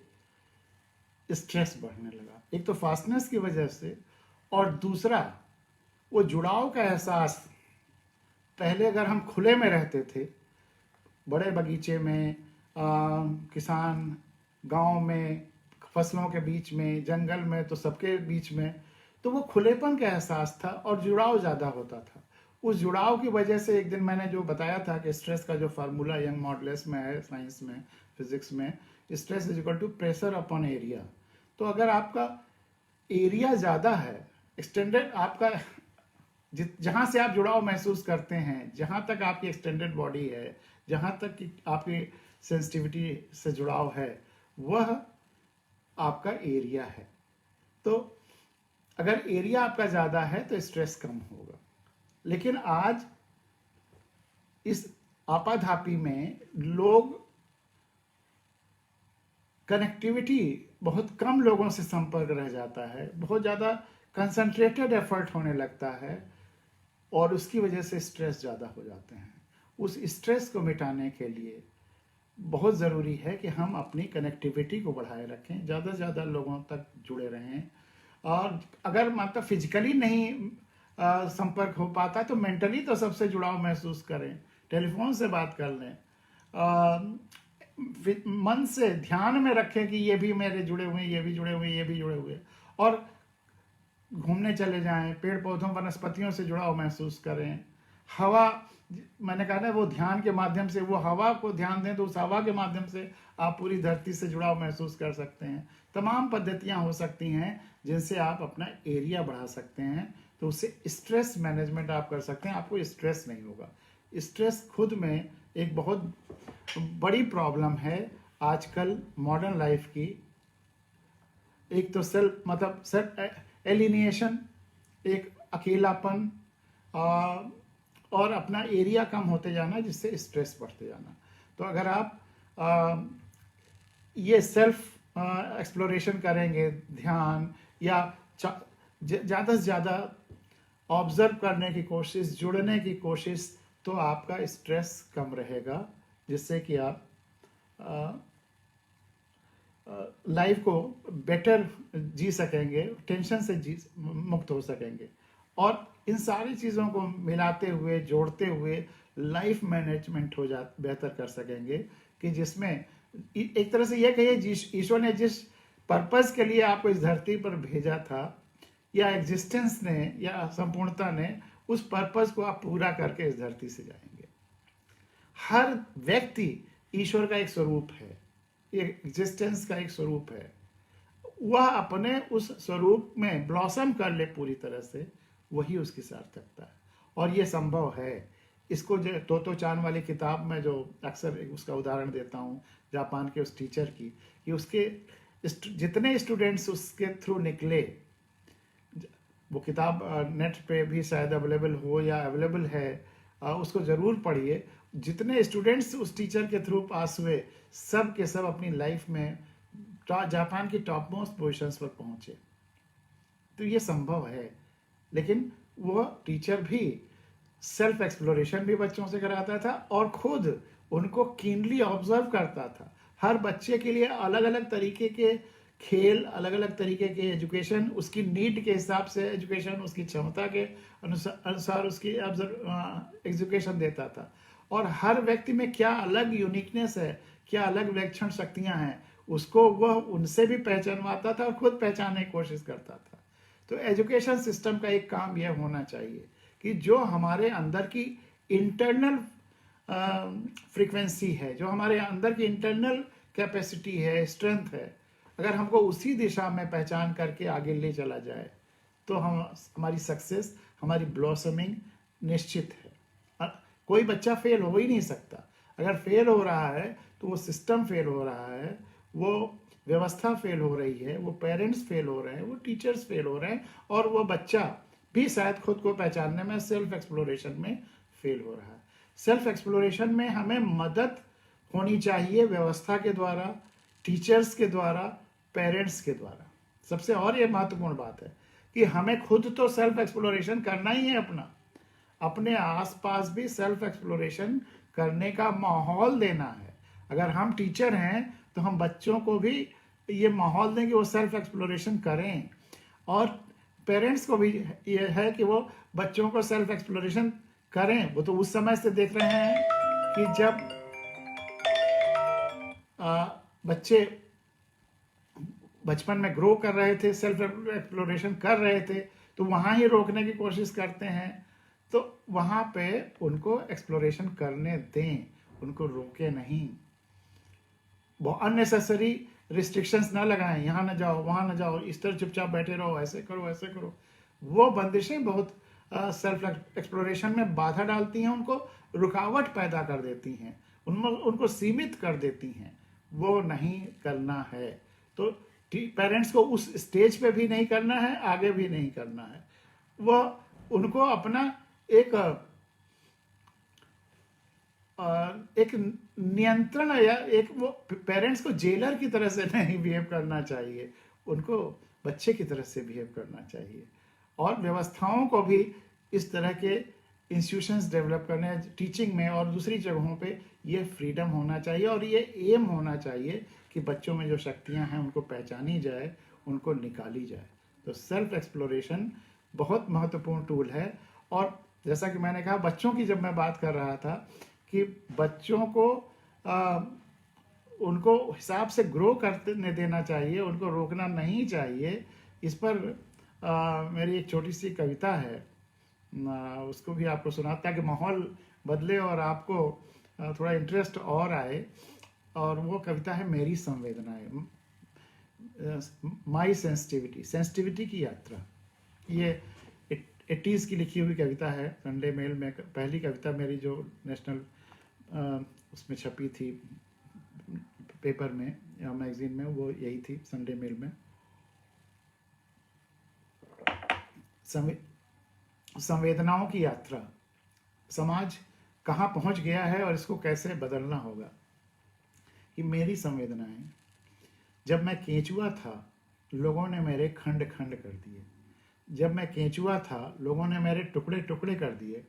Speaker 1: स्ट्रेस बढ़ने लगा, एक तो फास्टनेस की वजह से, और दूसरा वो जुड़ाव का एहसास। पहले अगर हम खुले में रहते थे, बड़े बगीचे में, किसान गांव में, फसलों के बीच में, जंगल में, तो सबके बीच में, तो वो खुलेपन का एहसास था और जुड़ाव ज़्यादा होता था। उस जुड़ाव की वजह से एक दिन मैंने जो बताया था कि स्ट्रेस का जो फार्मूला यंग मॉडुलस में है, साइंस में, फिजिक्स में, stress is equal to pressure upon area. तो अगर आपका एरिया ज़्यादा है, एक्सटेंडेड आपका, जहाँ से आप जुड़ाव महसूस करते हैं, जहाँ तक आपकी एक्सटेंडेड बॉडी है, जहाँ तक कि आपकी सेंसिटिविटी से जुड़ाव है, वह आपका एरिया है। तो अगर एरिया आपका ज़्यादा है तो स्ट्रेस कम होगा। लेकिन आज इस आपाधापी में लोग कनेक्टिविटी, बहुत कम लोगों से संपर्क रह जाता है, बहुत ज़्यादा कंसंट्रेटेड एफर्ट होने लगता है और उसकी वजह से स्ट्रेस ज़्यादा हो जाते हैं। उस स्ट्रेस को मिटाने के लिए बहुत ज़रूरी है कि हम अपनी कनेक्टिविटी को बढ़ाए रखें, ज़्यादा से ज़्यादा लोगों तक जुड़े रहें। और अगर मतलब फिजिकली नहीं संपर्क हो पाता तो मेंटली तो सबसे जुड़ाव महसूस करें, टेलीफोन से बात कर लें, मन से ध्यान में रखें कि ये भी मेरे जुड़े हुए हैं, ये भी जुड़े हुए हैं, ये भी जुड़े हुए हैं, और घूमने चले जाएं, पेड़ पौधों वनस्पतियों से जुड़ाव महसूस करें। हवा, मैंने कहा ना, वो ध्यान के माध्यम से, वो हवा को ध्यान दें तो उस हवा के माध्यम से आप पूरी धरती से जुड़ाव महसूस कर सकते हैं। तमाम पद्धतियां हो सकती हैं जिनसे आप अपना एरिया बढ़ा सकते हैं, तो उससे स्ट्रेस मैनेजमेंट आप कर सकते हैं, आपको स्ट्रेस नहीं होगा। स्ट्रेस खुद में एक बहुत बड़ी प्रॉब्लम है आजकल मॉडर्न लाइफ की। एक तो सेल्फ एलिनिएशन, एक अकेलापन, और अपना एरिया कम होते जाना, जिससे स्ट्रेस बढ़ते जाना। तो अगर आप ये सेल्फ एक्सप्लोरेशन करेंगे, ध्यान या ज़्यादा से ज़्यादा ऑब्जर्व करने की कोशिश, जुड़ने की कोशिश, तो आपका स्ट्रेस कम रहेगा, जिससे कि आप लाइफ को बेटर जी सकेंगे, टेंशन से मुक्त हो सकेंगे। और इन सारी चीज़ों को मिलाते हुए, जोड़ते हुए लाइफ मैनेजमेंट हो बेहतर कर सकेंगे, कि जिसमें एक तरह से यह कहिए, ईश्वर ने जिस पर्पस के लिए आपको इस धरती पर भेजा था, या एग्जिस्टेंस ने या संपूर्णता ने, उस पर्पस को आप पूरा करके इस धरती से जाएंगे। हर व्यक्ति ईश्वर का एक स्वरूप है, एग्जिस्टेंस का एक स्वरूप है। वह अपने उस स्वरूप में ब्लॉसम कर ले पूरी तरह से, वही उसकी सार्थकता है। और ये संभव है। इसको जो तोतो चान वाली किताब में जो अक्सर उसका उदाहरण देता हूँ, जापान के उस टीचर की, कि उसके जितने स्टूडेंट्स उसके थ्रू निकले, वो किताब नेट पे भी शायद अवेलेबल हो या अवेलेबल है, उसको ज़रूर पढ़िए। जितने स्टूडेंट्स उस टीचर के थ्रू पास हुए, सब के सब अपनी लाइफ में जापान की टॉप मोस्ट पोजिशंस पर पहुंचे। तो ये संभव है। लेकिन वो टीचर भी सेल्फ एक्सप्लोरेशन भी बच्चों से कराता था और खुद उनको कीनली ऑब्जर्व करता था। हर बच्चे के लिए अलग अलग तरीके के खेल, अलग अलग तरीके के एजुकेशन, उसकी नीड के हिसाब से एजुकेशन, उसकी क्षमता के अनुसार उसकी एजुकेशन देता था। और हर व्यक्ति में क्या अलग यूनिकनेस है, क्या अलग विलक्षण शक्तियां हैं, उसको वह उनसे भी पहचानवाता था और खुद पहचानने की कोशिश करता था। तो एजुकेशन सिस्टम का एक काम यह होना चाहिए कि जो हमारे अंदर की इंटरनल फ्रीक्वेंसी है, जो हमारे अंदर की इंटरनल कैपेसिटी है, स्ट्रेंथ है, अगर हमको उसी दिशा में पहचान करके आगे ले चला जाए, तो हमारी सक्सेस, हमारी ब्लॉसमिंग निश्चित है। कोई बच्चा फेल हो ही नहीं सकता। अगर फेल हो रहा है तो वो सिस्टम फेल हो रहा है, वो व्यवस्था फेल हो रही है, वो पेरेंट्स फेल हो रहे हैं, वो टीचर्स फेल हो रहे हैं, और वो बच्चा भी शायद खुद को पहचानने में, सेल्फ एक्सप्लोरेशन में फेल हो रहा है। सेल्फ एक्सप्लोरेशन में हमें मदद होनी चाहिए व्यवस्था के द्वारा, टीचर्स के द्वारा, पेरेंट्स के द्वारा। सबसे और ये महत्वपूर्ण बात है कि हमें खुद तो सेल्फ एक्सप्लोरेशन करना ही है, अपने आसपास भी सेल्फ एक्सप्लोरेशन करने का माहौल देना है। अगर हम टीचर हैं तो हम बच्चों को भी ये माहौल दें कि वो सेल्फ एक्सप्लोरेशन करें, और पेरेंट्स को भी ये है कि वो बच्चों को सेल्फ एक्सप्लोरेशन करें। वो तो उस समय से देख रहे हैं कि जब बच्चे बचपन में ग्रो कर रहे थे, सेल्फ एक्सप्लोरेशन कर रहे थे, तो वहाँ ही रोकने की कोशिश करते हैं। तो वहाँ पे उनको एक्सप्लोरेशन करने दें, उनको रोके नहीं। वो अननेसेसरी रिस्ट्रिक्शंस ना लगाएं, यहाँ ना जाओ, वहाँ ना जाओ, इस तरह चुपचाप बैठे रहो, ऐसे करो ऐसे करो। वो बंदिशें बहुत सेल्फ एक्सप्लोरेशन में बाधा डालती हैं, उनको रुकावट पैदा कर देती हैं, उनको सीमित कर देती हैं। वो नहीं करना है। तो पेरेंट्स को उस स्टेज पे भी नहीं करना है, आगे भी नहीं करना है। वो उनको अपना एक एक नियंत्रण या एक वो पेरेंट्स को जेलर की तरह से नहीं बिहेव करना चाहिए, उनको बच्चे की तरह से बिहेव करना चाहिए। और व्यवस्थाओं को भी इस तरह के इंस्टीट्यूशंस डेवलप करने, टीचिंग में और दूसरी जगहों पे ये फ्रीडम होना चाहिए और ये एम होना चाहिए कि बच्चों में जो शक्तियां हैं उनको पहचानी जाए, उनको निकाली जाए। तो सेल्फ एक्सप्लोरेशन बहुत महत्वपूर्ण टूल है। और जैसा कि मैंने कहा, बच्चों की जब मैं बात कर रहा था कि बच्चों को उनको हिसाब से ग्रो करने देना चाहिए, उनको रोकना नहीं चाहिए। इस पर मेरी एक छोटी सी कविता है, उसको भी आपको सुनाता है कि माहौल बदले और आपको थोड़ा इंटरेस्ट और आए। और वो कविता है मेरी संवेदनाएं, माई सेंसिटिविटी, सेंसिटिविटी की यात्रा। ये 80s की लिखी हुई कविता है, संडे मेल में पहली कविता मेरी जो नेशनल उसमें छपी थी, पेपर में या मैगजीन में, वो यही थी, संडे मेल में। संवेदनाओं की यात्रा, समाज कहाँ पहुँच गया है और इसको कैसे बदलना होगा। कि मेरी संवेदनाएं, जब मैं केंचुआ था लोगों ने मेरे खंड खंड कर दिए, जब मैं केंचुआ था लोगों ने मेरे टुकड़े टुकड़े कर दिए,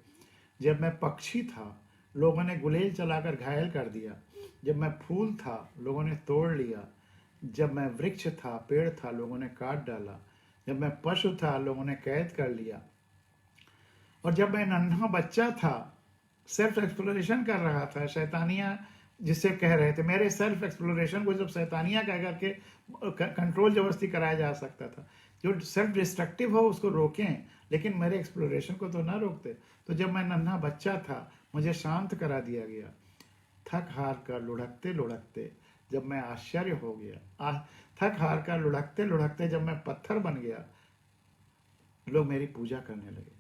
Speaker 1: जब मैं पक्षी था लोगों ने गुलेल चलाकर घायल कर दिया, जब मैं फूल था लोगों ने तोड़ लिया, जब मैं वृक्ष था पेड़ था लोगों ने काट डाला, जब मैं पशु था लोगों ने कैद कर लिया, और जब मैं नन्हा बच्चा था सेल्फ एक्सप्लोरेशन कर रहा था, शैतानियां जिसे कह रहे थे, मेरे सेल्फ एक्सप्लोरेशन को जब शैतानियां कह करके कंट्रोल जबरदस्ती कराया जा सकता था। जो सेल्फ डिस्ट्रक्टिव हो उसको रोकें, लेकिन मेरे एक्सप्लोरेशन को तो ना रोकते। तो जब मैं नन्हा बच्चा था मुझे शांत करा दिया गया, थक हार कर लुढ़कते लुढ़कते जब मैं आश्चर्य हो गया, थक हार कर लुढ़कते लुढ़कते जब मैं पत्थर बन गया, लोग मेरी पूजा करने लगे।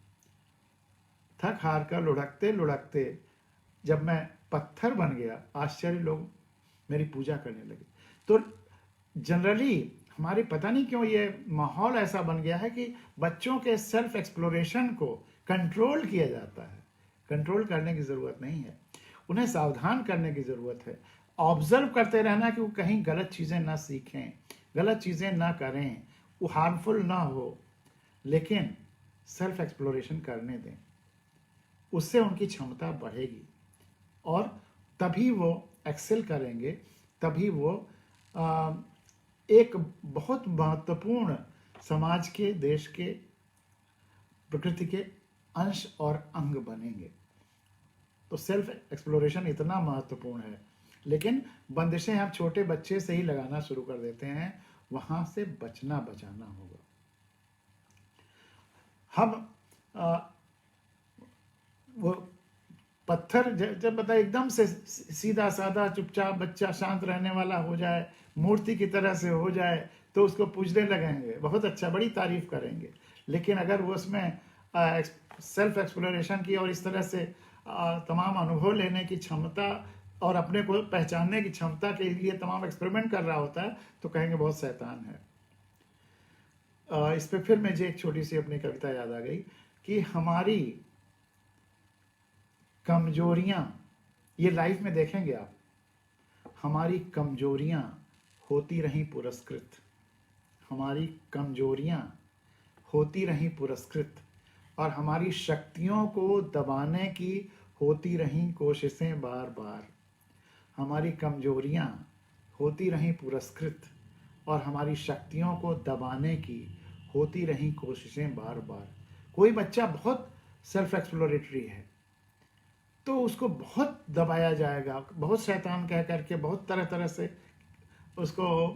Speaker 1: थक हार कर लुढ़कते लुढ़कते जब मैं पत्थर बन गया, आश्चर्य लोग मेरी पूजा करने लगे। तो जनरली हमारे पता नहीं क्यों ये माहौल ऐसा बन गया है कि बच्चों के सेल्फ एक्सप्लोरेशन को कंट्रोल किया जाता है। कंट्रोल करने की जरूरत नहीं है, उन्हें सावधान करने की जरूरत है। ऑब्जर्व करते रहना कि वो कहीं गलत चीजें ना सीखें, गलत चीजें ना करें, वो हार्मफुल ना हो, लेकिन सेल्फ एक्सप्लोरेशन करने दें। उससे उनकी क्षमता बढ़ेगी और तभी वो एक्सेल करेंगे, तभी वो एक बहुत महत्वपूर्ण समाज के, देश के, प्रकृति के अंश और अंग बनेंगे। तो सेल्फ एक्सप्लोरेशन इतना महत्वपूर्ण है, लेकिन बंदिशें हम छोटे बच्चे से ही लगाना शुरू कर देते हैं, वहां से बचना बचाना होगा। हम वो पत्थर जब बता एकदम से सीधा साधा चुपचाप बच्चा शांत रहने वाला हो जाए, मूर्ति की तरह से हो जाए, तो उसको पूजने लगेंगे, बहुत अच्छा, बड़ी तारीफ करेंगे। लेकिन अगर वो उसमें सेल्फ एक्सप्लोरेशन की और इस तरह से तमाम अनुभव लेने की क्षमता और अपने को पहचानने की क्षमता के लिए तमाम एक्सपेरिमेंट कर रहा होता है, तो कहेंगे बहुत शैतान है। इस पे फिर मुझे एक छोटी सी अपनी कविता याद आ गई कि हमारी कमजोरियां, ये लाइफ में देखेंगे आप, हमारी कमजोरियां होती रही पुरस्कृत, हमारी कमजोरियां होती रही पुरस्कृत, और हमारी शक्तियों को दबाने की होती रही कोशिशें बार बार। हमारी कमजोरियां होती रही पुरस्कृत और हमारी शक्तियों को दबाने की होती रही कोशिशें बार बार। कोई बच्चा बहुत सेल्फ एक्सप्लोरेटरी है तो उसको बहुत दबाया जाएगा, बहुत शैतान कह करके बहुत तरह तरह से उसको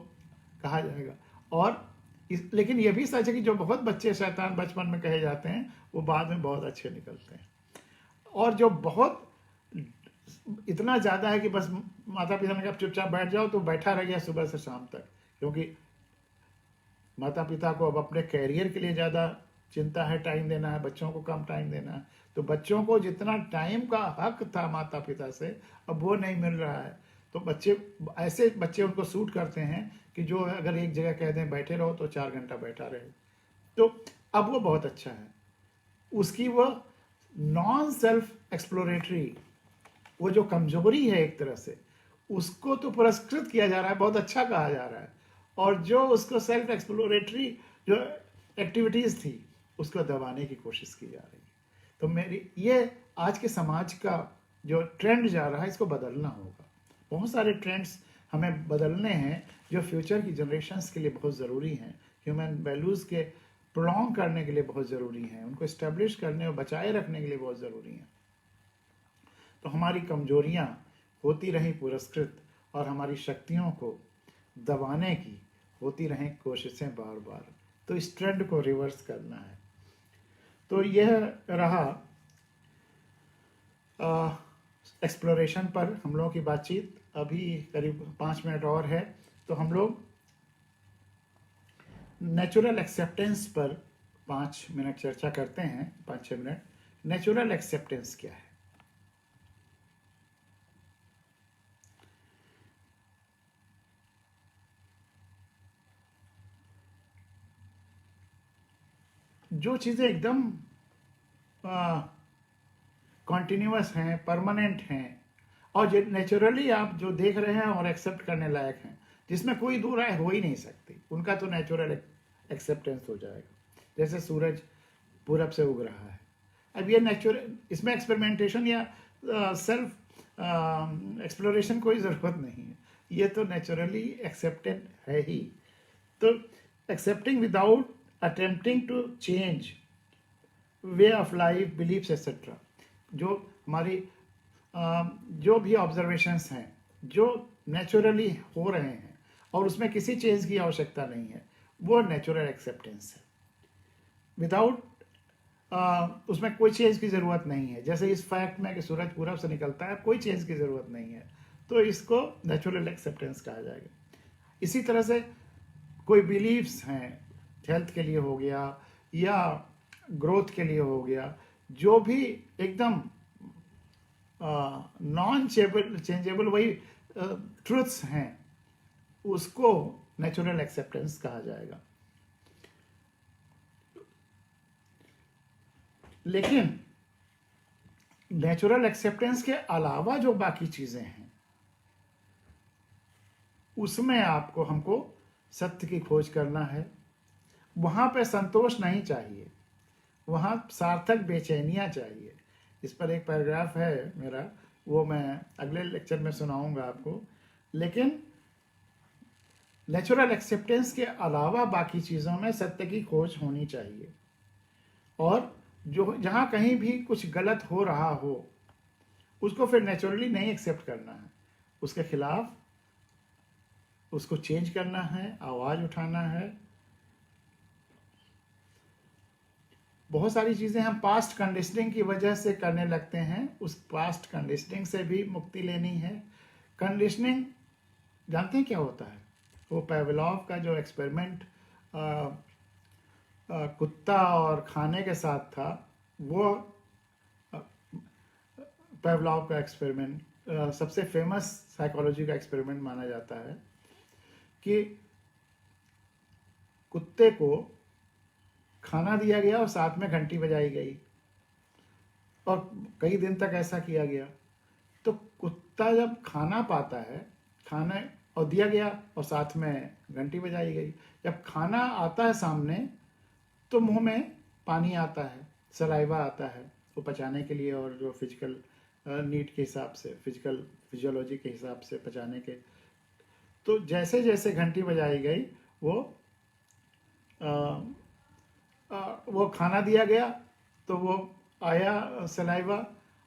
Speaker 1: कहा जाएगा। और लेकिन यह भी सच है कि जो बहुत बच्चे शैतान बचपन में कहे जाते हैं वो बाद में बहुत अच्छे निकलते हैं। और जो बहुत इतना ज़्यादा है कि बस माता पिता ने कहा चुपचाप बैठ जाओ तो बैठा रह गया सुबह से शाम तक, क्योंकि माता पिता को अब अपने कैरियर के लिए ज़्यादा चिंता है, टाइम देना है, बच्चों को कम टाइम देना है। तो बच्चों को जितना टाइम का हक था माता पिता से, अब वो नहीं मिल रहा है। तो बच्चे, ऐसे बच्चे उनको सूट करते हैं कि जो अगर एक जगह कह दें बैठे रहो तो 4 घंटा बैठा रहे। तो अब वो बहुत अच्छा है, उसकी वो नॉन सेल्फ एक्सप्लोरेटरी, वो जो कमजोरी है एक तरह से, उसको तो पुरस्कृत किया जा रहा है, बहुत अच्छा कहा जा रहा है। और जो उसको सेल्फ एक्सप्लोरेटरी जो एक्टिविटीज थी उसको दबाने की कोशिश की जा रही है। तो मेरी ये आज के समाज का जो ट्रेंड जा रहा है, इसको बदलना होगा। बहुत सारे ट्रेंड्स हमें बदलने हैं जो फ्यूचर की जनरेशन्स के लिए बहुत ज़रूरी हैं, ह्यूमन वैल्यूज़ के प्रोलॉन्ग करने के लिए बहुत ज़रूरी हैं, उनको इस्टेब्लिश करने और बचाए रखने के लिए बहुत ज़रूरी हैं। तो हमारी कमजोरियां होती रहीं पुरस्कृत और हमारी शक्तियों को दबाने की होती रहें कोशिशें बार बार। तो इस ट्रेंड को रिवर्स करना है। तो यह रहा एक्सप्लोरेशन पर हम लोगों की बातचीत। अभी करीब 5 मिनट और है, तो हम लोग नेचुरल एक्सेप्टेंस पर 5 मिनट चर्चा करते हैं। 5-6 मिनट। नेचुरल एक्सेप्टेंस क्या है? जो चीज़ें एकदम कॉन्टिन्यूस हैं, परमानेंट हैं, और जो नेचुरली आप जो देख रहे हैं और एक्सेप्ट करने लायक हैं, जिसमें कोई दो राय हो ही नहीं सकती, उनका तो नेचुरल एक्सेप्टेंस हो जाएगा। जैसे सूरज पूरब से उग रहा है, अब ये नेचुरल, इसमें एक्सपेरिमेंटेशन या सेल्फ एक्सप्लोरेशन कोई ज़रूरत नहीं है, ये तो नेचुरली एक्सेप्टेड है ही। तो accepting without attempting to change way of life, beliefs etcetera, जो हमारी जो भी ऑब्जर्वेशंस हैं जो नेचुरली हो रहे हैं और उसमें किसी चेंज की आवश्यकता नहीं है, वो नेचुरल एक्सेप्टेंस है। विदाउट उसमें कोई चेंज की ज़रूरत नहीं है, जैसे इस फैक्ट में कि सूरज पूरब से निकलता है, कोई चेंज की ज़रूरत नहीं है, तो इसको नेचुरल एक्सेप्टेंस कहा जाएगा। इसी तरह से कोई बिलीव्स हैं, हेल्थ के लिए हो गया या ग्रोथ के लिए हो गया, जो भी एकदम नॉन चेंजेबल वही ट्रुथ्स हैं, उसको नेचुरल एक्सेप्टेंस कहा जाएगा। लेकिन नेचुरल एक्सेप्टेंस के अलावा जो बाकी चीजें हैं, उसमें आपको हमको सत्य की खोज करना है। वहां पे संतोष नहीं चाहिए, वहां सार्थक बेचैनियां चाहिए। इस पर एक पैराग्राफ है मेरा, वो मैं अगले लेक्चर में सुनाऊंगा आपको। लेकिन नेचुरल एक्सेप्टेंस के अलावा बाकी चीज़ों में सत्य की खोज होनी चाहिए, और जो जहां कहीं भी कुछ गलत हो रहा हो उसको फिर नेचुरली नहीं एक्सेप्ट करना है, उसके खिलाफ उसको चेंज करना है, आवाज उठाना है। बहुत सारी चीज़ें हम पास्ट कंडीशनिंग की वजह से करने लगते हैं, उस पास्ट कंडीशनिंग से भी मुक्ति लेनी है। कंडीशनिंग जानते हैं क्या होता है? वो पावलोव का जो एक्सपेरिमेंट कुत्ता और खाने के साथ था, वो पावलोव का एक्सपेरिमेंट सबसे फेमस साइकोलॉजी का एक्सपेरिमेंट माना जाता है कि कुत्ते को खाना दिया गया और साथ में घंटी बजाई गई, और कई दिन तक ऐसा किया गया। तो कुत्ता जब खाना पाता है, खाना और दिया गया और साथ में घंटी बजाई गई, जब खाना आता है सामने तो मुंह में पानी आता है, सलाइवा आता है, वो पचाने के लिए और जो फिजिकल नीड के हिसाब से, फिजियोलॉजी के हिसाब से पचाने के। तो जैसे जैसे घंटी बजाई गई वो खाना दिया गया तो वो आया सलाइवा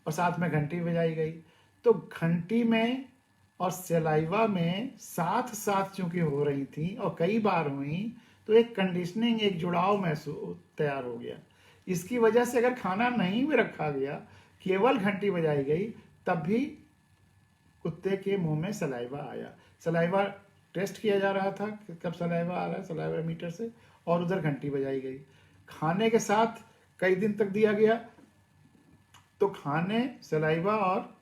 Speaker 1: और साथ में घंटी बजाई गई। तो घंटी में और सलाइवा में साथ साथ चूंकि हो रही थी और कई बार हुई, तो एक कंडीशनिंग, एक जुड़ाव महसूस तैयार हो गया। इसकी वजह से अगर खाना नहीं भी रखा गया, केवल घंटी बजाई गई तब भी कुत्ते के मुंह में सलाइवा आया। सलाइवा टेस्ट किया जा रहा था कि कब सलाइवा आ रहा है सलाइवा मीटर से, और उधर घंटी बजाई गई। खाने के साथ कई दिन तक दिया गया तो खाने, सलाइवा और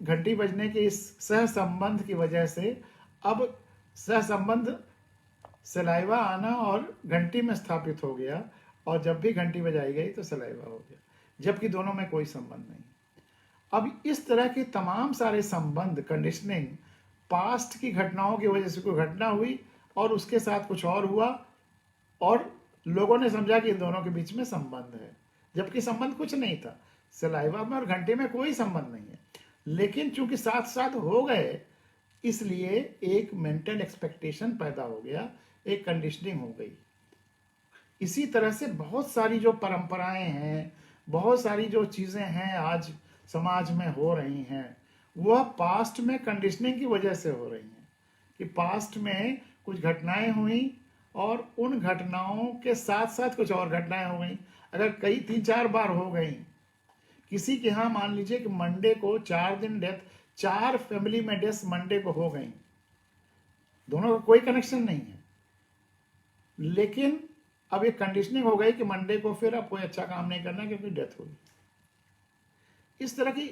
Speaker 1: घंटी बजने के इस सह संबंध की वजह से अब सह संबंध सलाइवा आना और घंटी में स्थापित हो गया, और जब भी घंटी बजाई गई तो सलाइवा हो गया, जबकि दोनों में कोई संबंध नहीं। अब इस तरह के तमाम सारे संबंध, कंडीशनिंग, पास्ट की घटनाओं की वजह से कोई घटना हुई और उसके साथ कुछ और हुआ, और लोगों ने समझा कि इन दोनों के बीच में संबंध है, जबकि संबंध कुछ नहीं था। सलाइवा में और घंटे में कोई संबंध नहीं है, लेकिन चूंकि साथ साथ हो गए इसलिए एक मेंटल एक्सपेक्टेशन पैदा हो गया, एक कंडीशनिंग हो गई। इसी तरह से बहुत सारी जो परंपराएं हैं, बहुत सारी जो चीजें हैं आज समाज में हो रही हैं, वह पास्ट में कंडीशनिंग की वजह से हो रही हैं, कि पास्ट में कुछ घटनाएं हुई और उन घटनाओं के साथ साथ कुछ और घटनाएं हो गई। अगर कई 3-4 बार हो गई, किसी के यहाँ मान लीजिए कि मंडे को 4 दिन डेथ, 4 फैमिली में डेथ मंडे को हो गई, दोनों का कोई कनेक्शन नहीं है, लेकिन अब एक कंडीशनिंग हो गई कि मंडे को फिर अब कोई अच्छा काम नहीं करना क्योंकि डेथ हुई। इस तरह की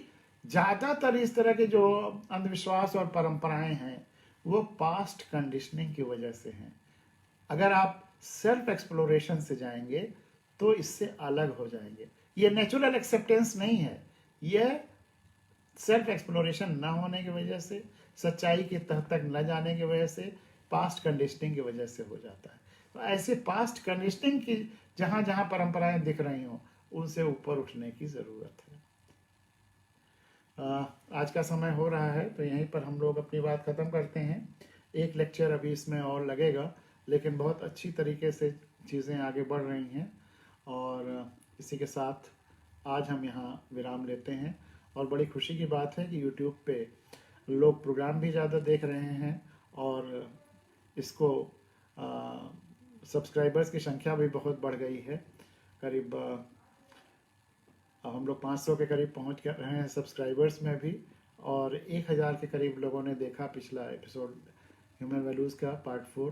Speaker 1: ज्यादातर इस तरह के जो अंधविश्वास और परंपराएं हैं वो पास्ट कंडीशनिंग की वजह से हैं। अगर आप सेल्फ एक्सप्लोरेशन से जाएंगे तो इससे अलग हो जाएंगे। ये नेचुरल एक्सेप्टेंस नहीं है, यह सेल्फ एक्सप्लोरेशन न होने की वजह से, सच्चाई की तह तक न जाने की वजह से, पास्ट कंडीशनिंग की वजह से हो जाता है। तो ऐसे पास्ट कंडीशनिंग की जहां जहां परंपराएं दिख रही हों उनसे ऊपर उठने की जरूरत है। आज का समय हो रहा है तो यहीं पर हम लोग अपनी बात खत्म करते हैं। एक लेक्चर अभी इसमें और लगेगा, लेकिन बहुत अच्छी तरीके से चीज़ें आगे बढ़ रही हैं, और इसी के साथ आज हम यहाँ विराम लेते हैं। और बड़ी खुशी की बात है कि YouTube पे लोग प्रोग्राम भी ज़्यादा देख रहे हैं, और इसको सब्सक्राइबर्स की संख्या भी बहुत बढ़ गई है। करीब हम लोग 500 के करीब पहुंच रहे हैं सब्सक्राइबर्स में भी, और 1000 के करीब लोगों ने देखा पिछला एपिसोड ह्यूमन वैल्यूज़ का पार्ट 4।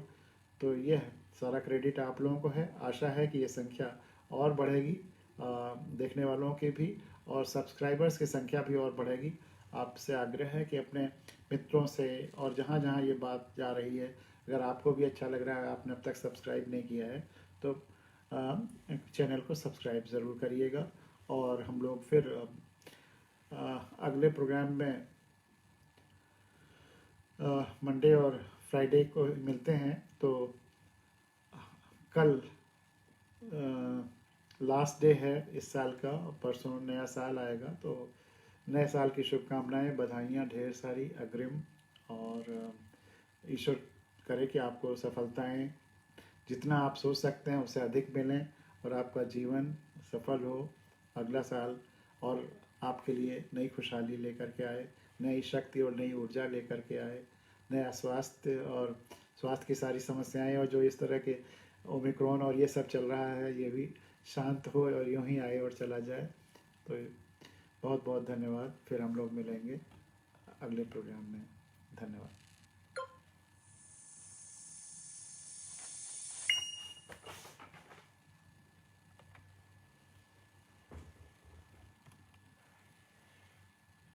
Speaker 1: तो यह सारा क्रेडिट आप लोगों को है। आशा है कि ये संख्या और बढ़ेगी, देखने वालों की भी, और सब्सक्राइबर्स की संख्या भी और बढ़ेगी। आपसे आग्रह है कि अपने मित्रों से और जहाँ जहाँ ये बात जा रही है, अगर आपको भी अच्छा लग रहा है, आपने अब तक सब्सक्राइब नहीं किया है तो चैनल को सब्सक्राइब ज़रूर करिएगा। और हम लोग फिर अगले प्रोग्राम में मंडे और फ्राइडे को मिलते हैं। तो कल लास्ट डे है इस साल का, परसों नया साल आएगा, तो नए साल की शुभकामनाएं, बधाइयाँ ढेर सारी अग्रिम, और ईश्वर करे कि आपको सफलताएं जितना आप सोच सकते हैं उससे अधिक मिलें, और आपका जीवन सफल हो अगला साल, और आपके लिए नई खुशहाली लेकर के आए, नई शक्ति और नई ऊर्जा लेकर के आए, नया स्वास्थ्य और स्वास्थ्य की सारी समस्याएं, और जो इस तरह के ओमिक्रॉन और ये सब चल रहा है ये भी शांत हो और यूं ही आए और चला जाए। तो बहुत बहुत धन्यवाद। फिर हम लोग मिलेंगे अगले प्रोग्राम में। धन्यवाद।